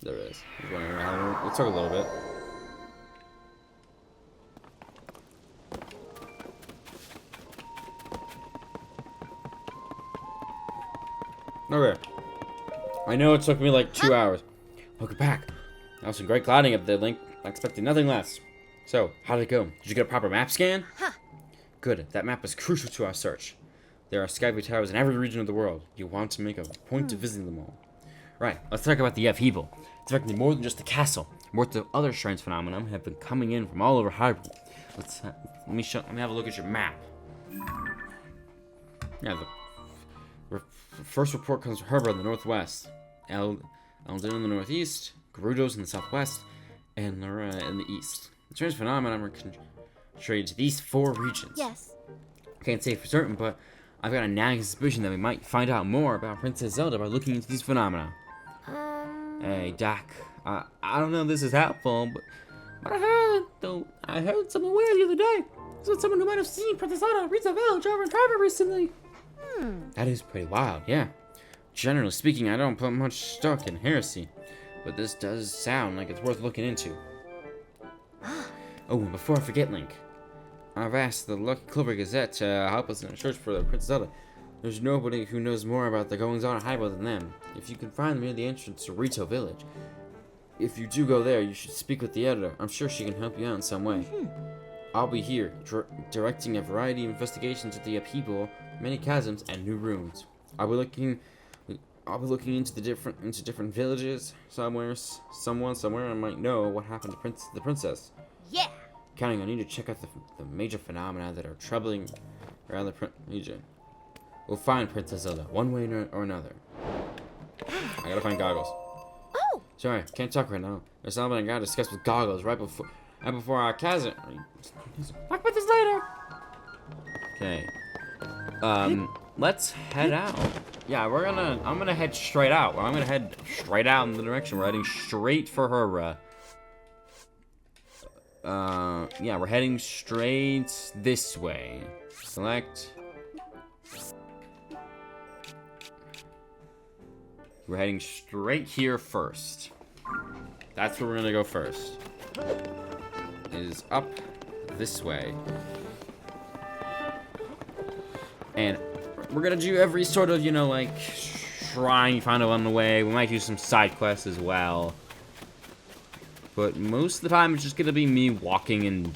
There it is. He's running around. It took a little bit. Okay. I know it took me like 2 hours. Welcome back. That was some great gliding up there, Link. I expected nothing less. So, how did it go? Did you get a proper map scan? Huh. Good. That map is crucial to our search. There are Skyview towers in every region of the world. You want to make a point of visiting them all. Right. Let's talk about the upheaval. It's affecting more than just the castle. More than other strange phenomena have been coming in from all over Hyrule. Let me have a look at your map. Yeah, the first report comes from Herbert in the northwest, Eldin in the northeast, Gerudo's in the southwest, and Lorena in the east. The strange phenomena are concentrated to these 4 regions. Yes. Can't say for certain, but I've got a nagging suspicion that we might find out more about Princess Zelda by looking into these phenomena. Hey, Doc. I don't know if this is helpful, but I heard something weird the other day. There's someone who might have seen Princess Zelda reach the village over in Hyrule recently. That is pretty wild, yeah. Generally speaking, I don't put much stock in heresy, but this does sound like it's worth looking into. Oh, and before I forget, Link, I've asked the Lucky Clover Gazette to help us in a search for the Princess Zelda. There's nobody who knows more about the goings-on at Hyrule than them. If you can find them near the entrance to Rito Village, if you do go there, you should speak with the editor. I'm sure she can help you out in some way. I'll be here, directing a variety of investigations at the upheaval, many chasms, and new ruins. I'll be looking into different villages. Somewhere I might know what happened to the princess. Yeah. Counting on you to check out the major phenomena that are troubling around the region. We'll find Princess Zelda, one way or another. I gotta find Goggles. Oh. Sorry, can't talk right now. There's something I gotta discuss with Goggles right before our chasm. Talk about this later. Okay. Let's head out. Yeah, I'm gonna head straight out. I'm gonna head straight out in the direction. We're heading straight for her. Yeah, we're heading straight this way. Select. We're heading straight here first. That's where we're gonna go first. Is up this way. And we're gonna do every sort of, like, shrine you find along the way. We might do some side quests as well. But most of the time, it's just gonna be me walking and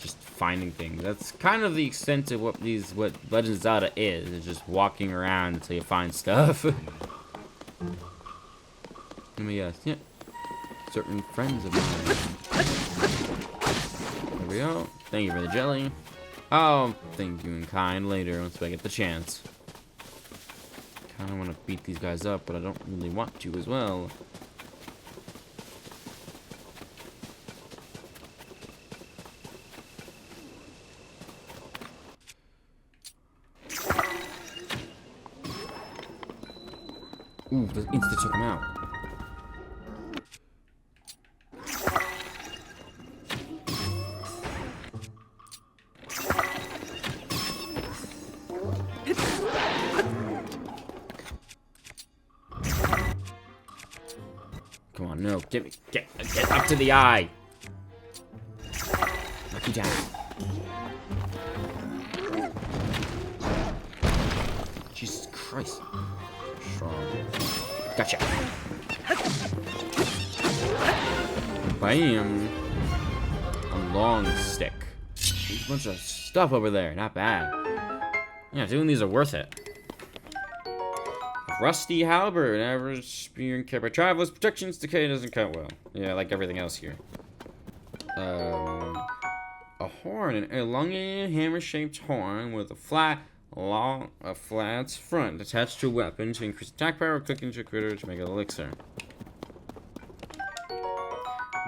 just finding things. That's kind of the extent of what Legend of Zelda is. It's just walking around until you find stuff. Let me guess. Yeah. Certain friends of mine. There we go. Thank you for the jelly. Oh, thank you in kind later once I get the chance. Kind of want to beat these guys up, but I don't really want to as well. Ooh, the instant took him out. Come on, no, get up to the eye. Knock you down. Jesus Christ. Strong. Gotcha. Bam. A long stick. There's a bunch of stuff over there. Not bad. Yeah, doing these are worth it. Rusty halberd, average spear and camper. Traveler's protections, decay doesn't cut well. Yeah, like everything else here. A horn, an elongated hammer-shaped horn with a flat front attached to a weapon to increase attack power, cooking to a critter to make an elixir.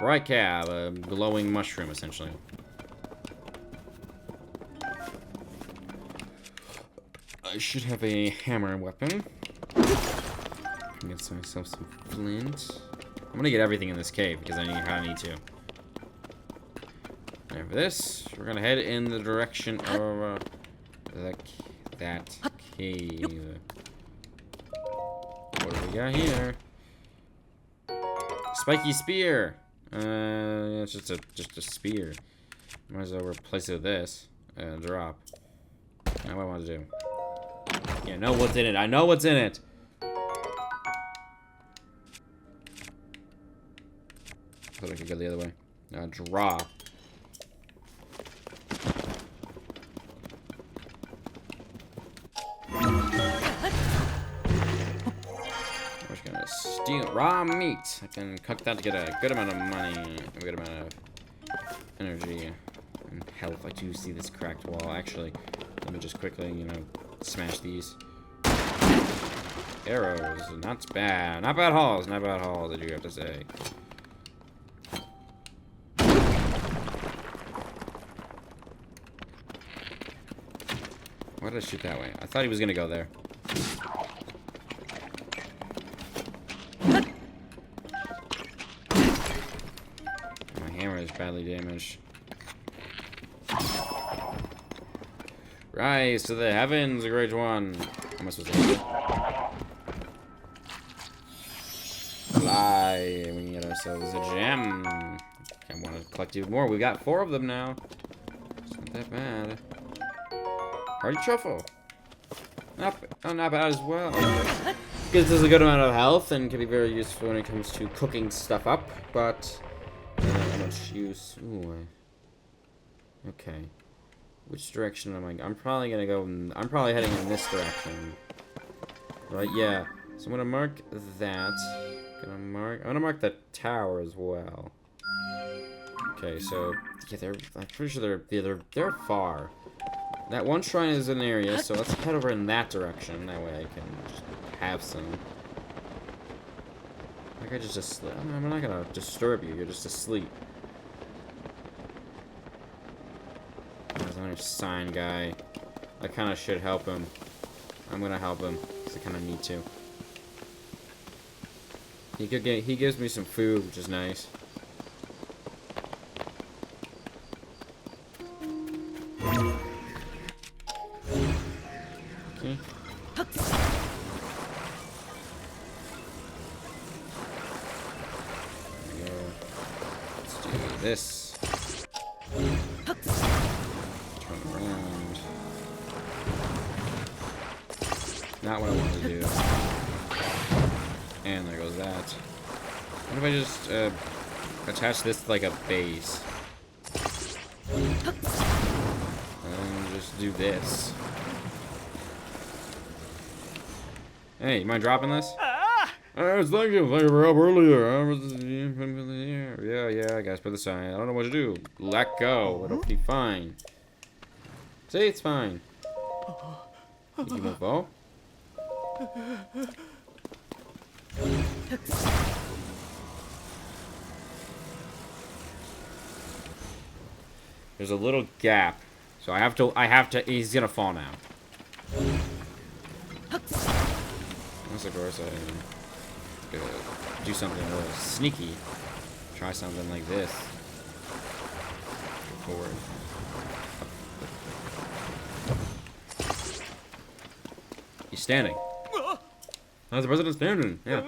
Bright cab, a glowing mushroom, essentially. I should have a hammer weapon. Get myself some flint. I'm gonna get everything in this cave because I need to. And for this, we're gonna head in the direction of that cave. What do we got here? Spiky spear. Yeah, it's just a spear. Might as well replace it with this. Drop. Now what I want to do. Yeah, I know what's in it. I know what's in it. Thought I could go the other way. Drop. We're just gonna steal raw meat. I can cook that to get a good amount of money, a good amount of energy and health. I do see this cracked wall. Actually, let me just quickly, you know, smash these. Arrows, not bad. Not bad hauls, not bad hauls, I do have to say. Why did I shoot that way? I thought he was gonna go there. My hammer is badly damaged. Rise to the heavens, a great one. How am I supposed to hit it? Fly. We can get ourselves a gem. I want to collect even more. We got 4 of them now. It's not that bad. Hearty truffle. Not bad as well. Gives us a good amount of health and can be very useful when it comes to cooking stuff up, but not much use. Ooh. Okay. Which direction am I? I'm probably gonna go. I'm probably heading in this direction. Right? Yeah. So I'm gonna mark that. I'm gonna mark the tower as well. Okay. So yeah, I'm pretty sure they're far. That one shrine is an area, so let's head over in that direction. That way I can just have some. Like I just asleep. I'm not gonna disturb you. You're just asleep. There's another sign guy. I kind of should help him. I'm gonna help him because I kind of need to. He gives me some food, which is nice. Okay. There we go. Let's do this. Turn around. Not what I want to do. And there goes that. What if I just attach this to like a base? And just do this. Hey, you mind dropping this? Thank you for help earlier. Yeah, guys, put this on. I don't know what to do. Let go. It'll be fine. See, it's fine. You won't fall? There's a little gap. So I have to, he's gonna fall now. Unless, of course, I do something a little sneaky. Try something like this. Go forward. He's standing. How's the president standing? Yeah.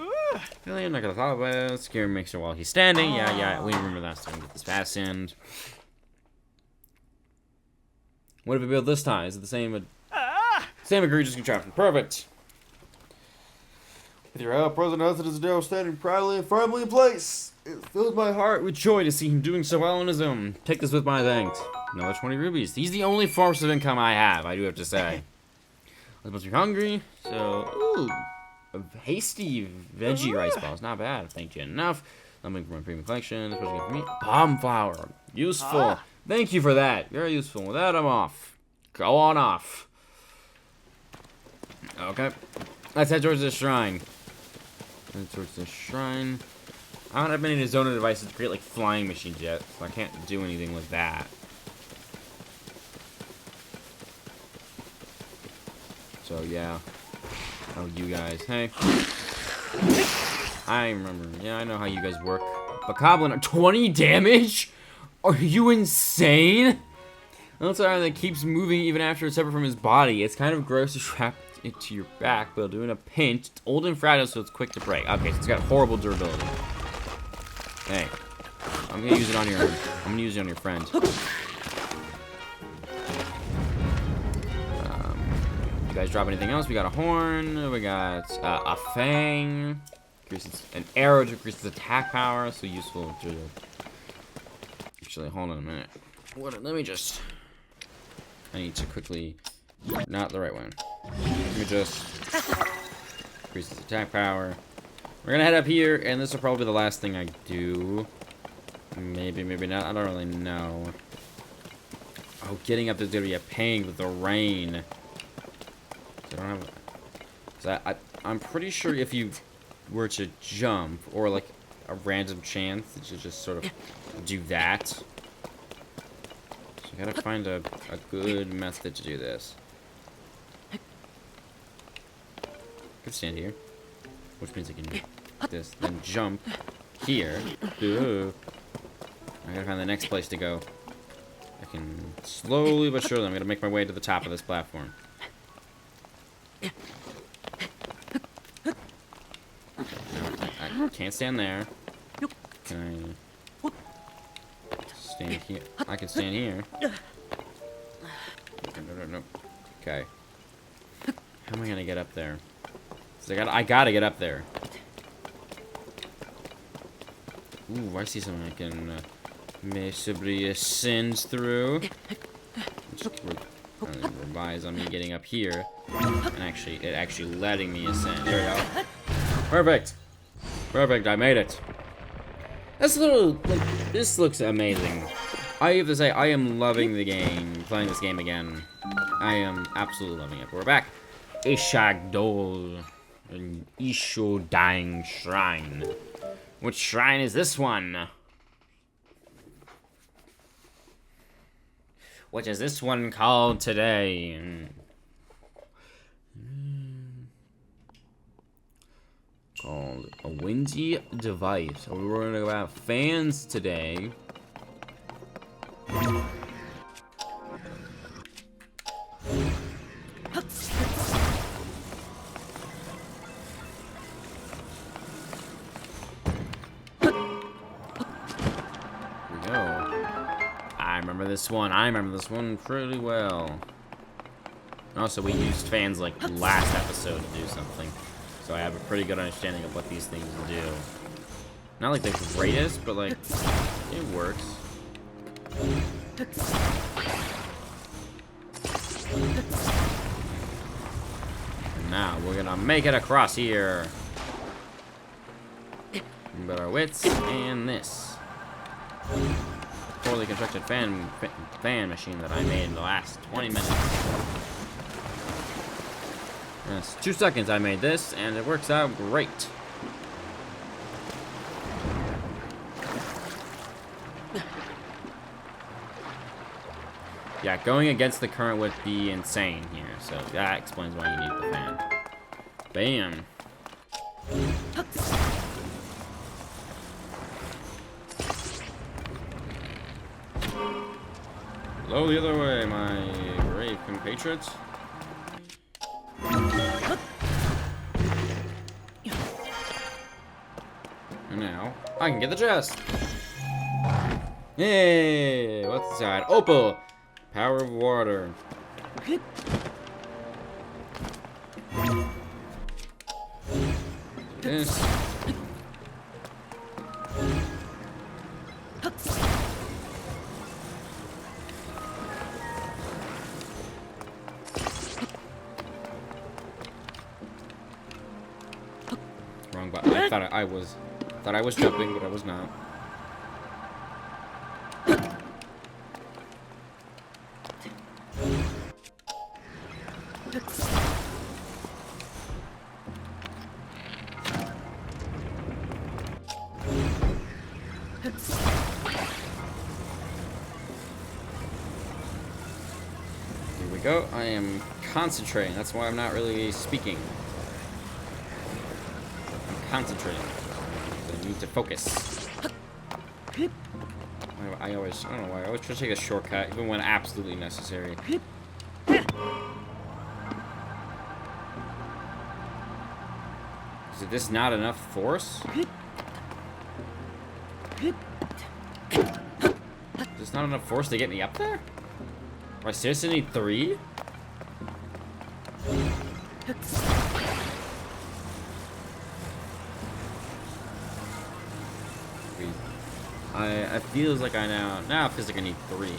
Really, I'm not gonna thought about it. Scare make sure while he's standing. Yeah, we remember last time. Get this fastened. What did we build this time? Is it the same? Same egregious contraption. Perfect. With your help, President Hudson is now standing proudly and firmly in place. It fills my heart with joy to see him doing so well on his own. Take this with my thanks. Another 20 rubies. He's the only source of income I have, I do have to say. I'm supposed to be hungry, so... Ooh. A hasty veggie rice balls. Not bad. Thank you enough. Something from my premium collection. Especially for me. Palm flour. Useful. Thank you for that. Very useful. With that, I'm off. Go on off. Okay. Let's head towards the shrine. Head towards the shrine. I don't have many Zona devices to create like flying machines yet, so I can't do anything with that. So yeah. Oh, you guys. Hey. I remember. Yeah, I know how you guys work. Bokoblin, 20 damage? Are you insane? That's why that keeps moving even after it's separate from his body. It's kind of gross to strap it to your back, but it'll do in a pinch. It's old and fragile, so it's quick to break. Okay, so it's got horrible durability. Hey, I'm gonna use it on your. I'm gonna use it on your friend. You guys drop anything else? We got a horn. We got a fang. Increases an arrow to increase its attack power. So useful to. Actually, hold on a minute. Let me just. I need to quickly. Not the right one. Let me just. Increase its attack power. We're gonna head up here, and this will probably be the last thing I do. Maybe, maybe not. I don't really know. Oh, getting up there's gonna be a pain with the rain. I don't have. I'm pretty sure if you were to jump, or like a random chance that you just sort of do that. So you gotta find a good method to do this. I can stand here, which means I can do this, then jump here. Ooh. I gotta find the next place to go. I can slowly but surely, I'm gonna make my way to the top of this platform. I can't stand there. Can I stand here? I can stand here. No. Okay. How am I gonna get up there? So I gotta get up there. Ooh, I see something I can possibly ascend through. Just revise on me getting up here, and it actually letting me ascend. There we go. Perfect. Perfect. I made it. That's a little. Like, this looks amazing. I have to say, I am loving the game. Playing this game again. I am absolutely loving it. We're back. Ishagdol. An Isho Dying Shrine. Which shrine is this one? What is this one called today? Called a windy device. So we're going to go about fans today. I remember this one pretty well. Also, we used fans like last episode to do something. So I have a pretty good understanding of what these things do. Not like the greatest, but like, it works. And now, we're gonna make it across here. But our wits, and this. Poorly constructed fan machine that I made in the last 20 minutes. Yes, 2 seconds I made this, and it works out great. Yeah, going against the current would be insane here, so that explains why you need the fan. Bam. Hello, the other way, my brave compatriots. And now, I can get the chest. Hey, what's inside? Opal, power of water. This. Wrong button. I thought I was jumping, but I was not. Here we go. I am concentrating. That's why I'm not really speaking. Concentrating. So I need to focus. I don't know why, I always try to take a shortcut, even when absolutely necessary. Is this not enough force? Is this not enough force to get me up there? Do I seriously need 3? I feels like I now it feels like I need 3.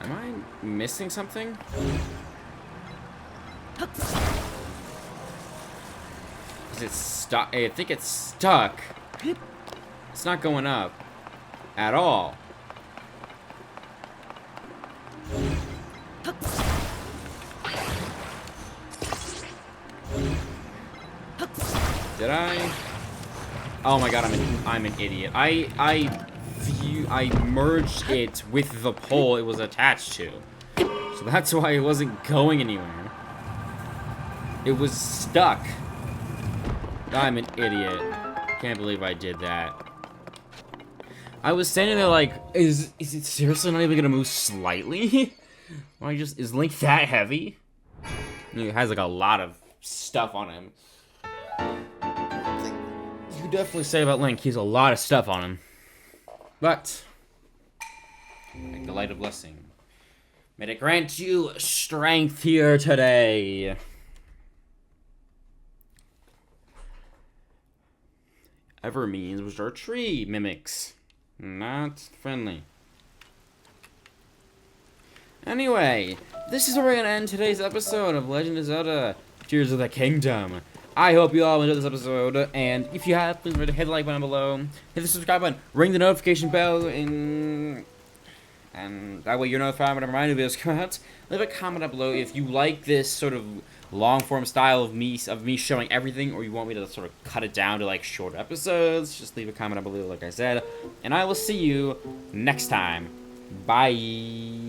Am I missing something? Is it stuck? I think it's stuck. It's not going up at all. Did I? Oh my god, I'm an idiot. I merged it with the pole it was attached to. So that's why it wasn't going anywhere. It was stuck. I'm an idiot. Can't believe I did that. I was standing there like, is it seriously not even gonna move slightly? Why is Link that heavy? He has like a lot of stuff on him. You could definitely say about Link, he has a lot of stuff on him. But, like the light of blessing, may it grant you strength here today. Ever means which are tree mimics. Not friendly. Anyway, this is where we're gonna end today's episode of Legend of Zelda Tears of the Kingdom. I hope you all enjoyed this episode, and if you have, please remember to hit the like button below, hit the subscribe button, ring the notification bell, and that way you're notified whenever my new videos come out. Leave a comment down below if you like this sort of long-form style of me showing everything, or you want me to sort of cut it down to like short episodes. Just leave a comment down below, like I said, and I will see you next time. Bye.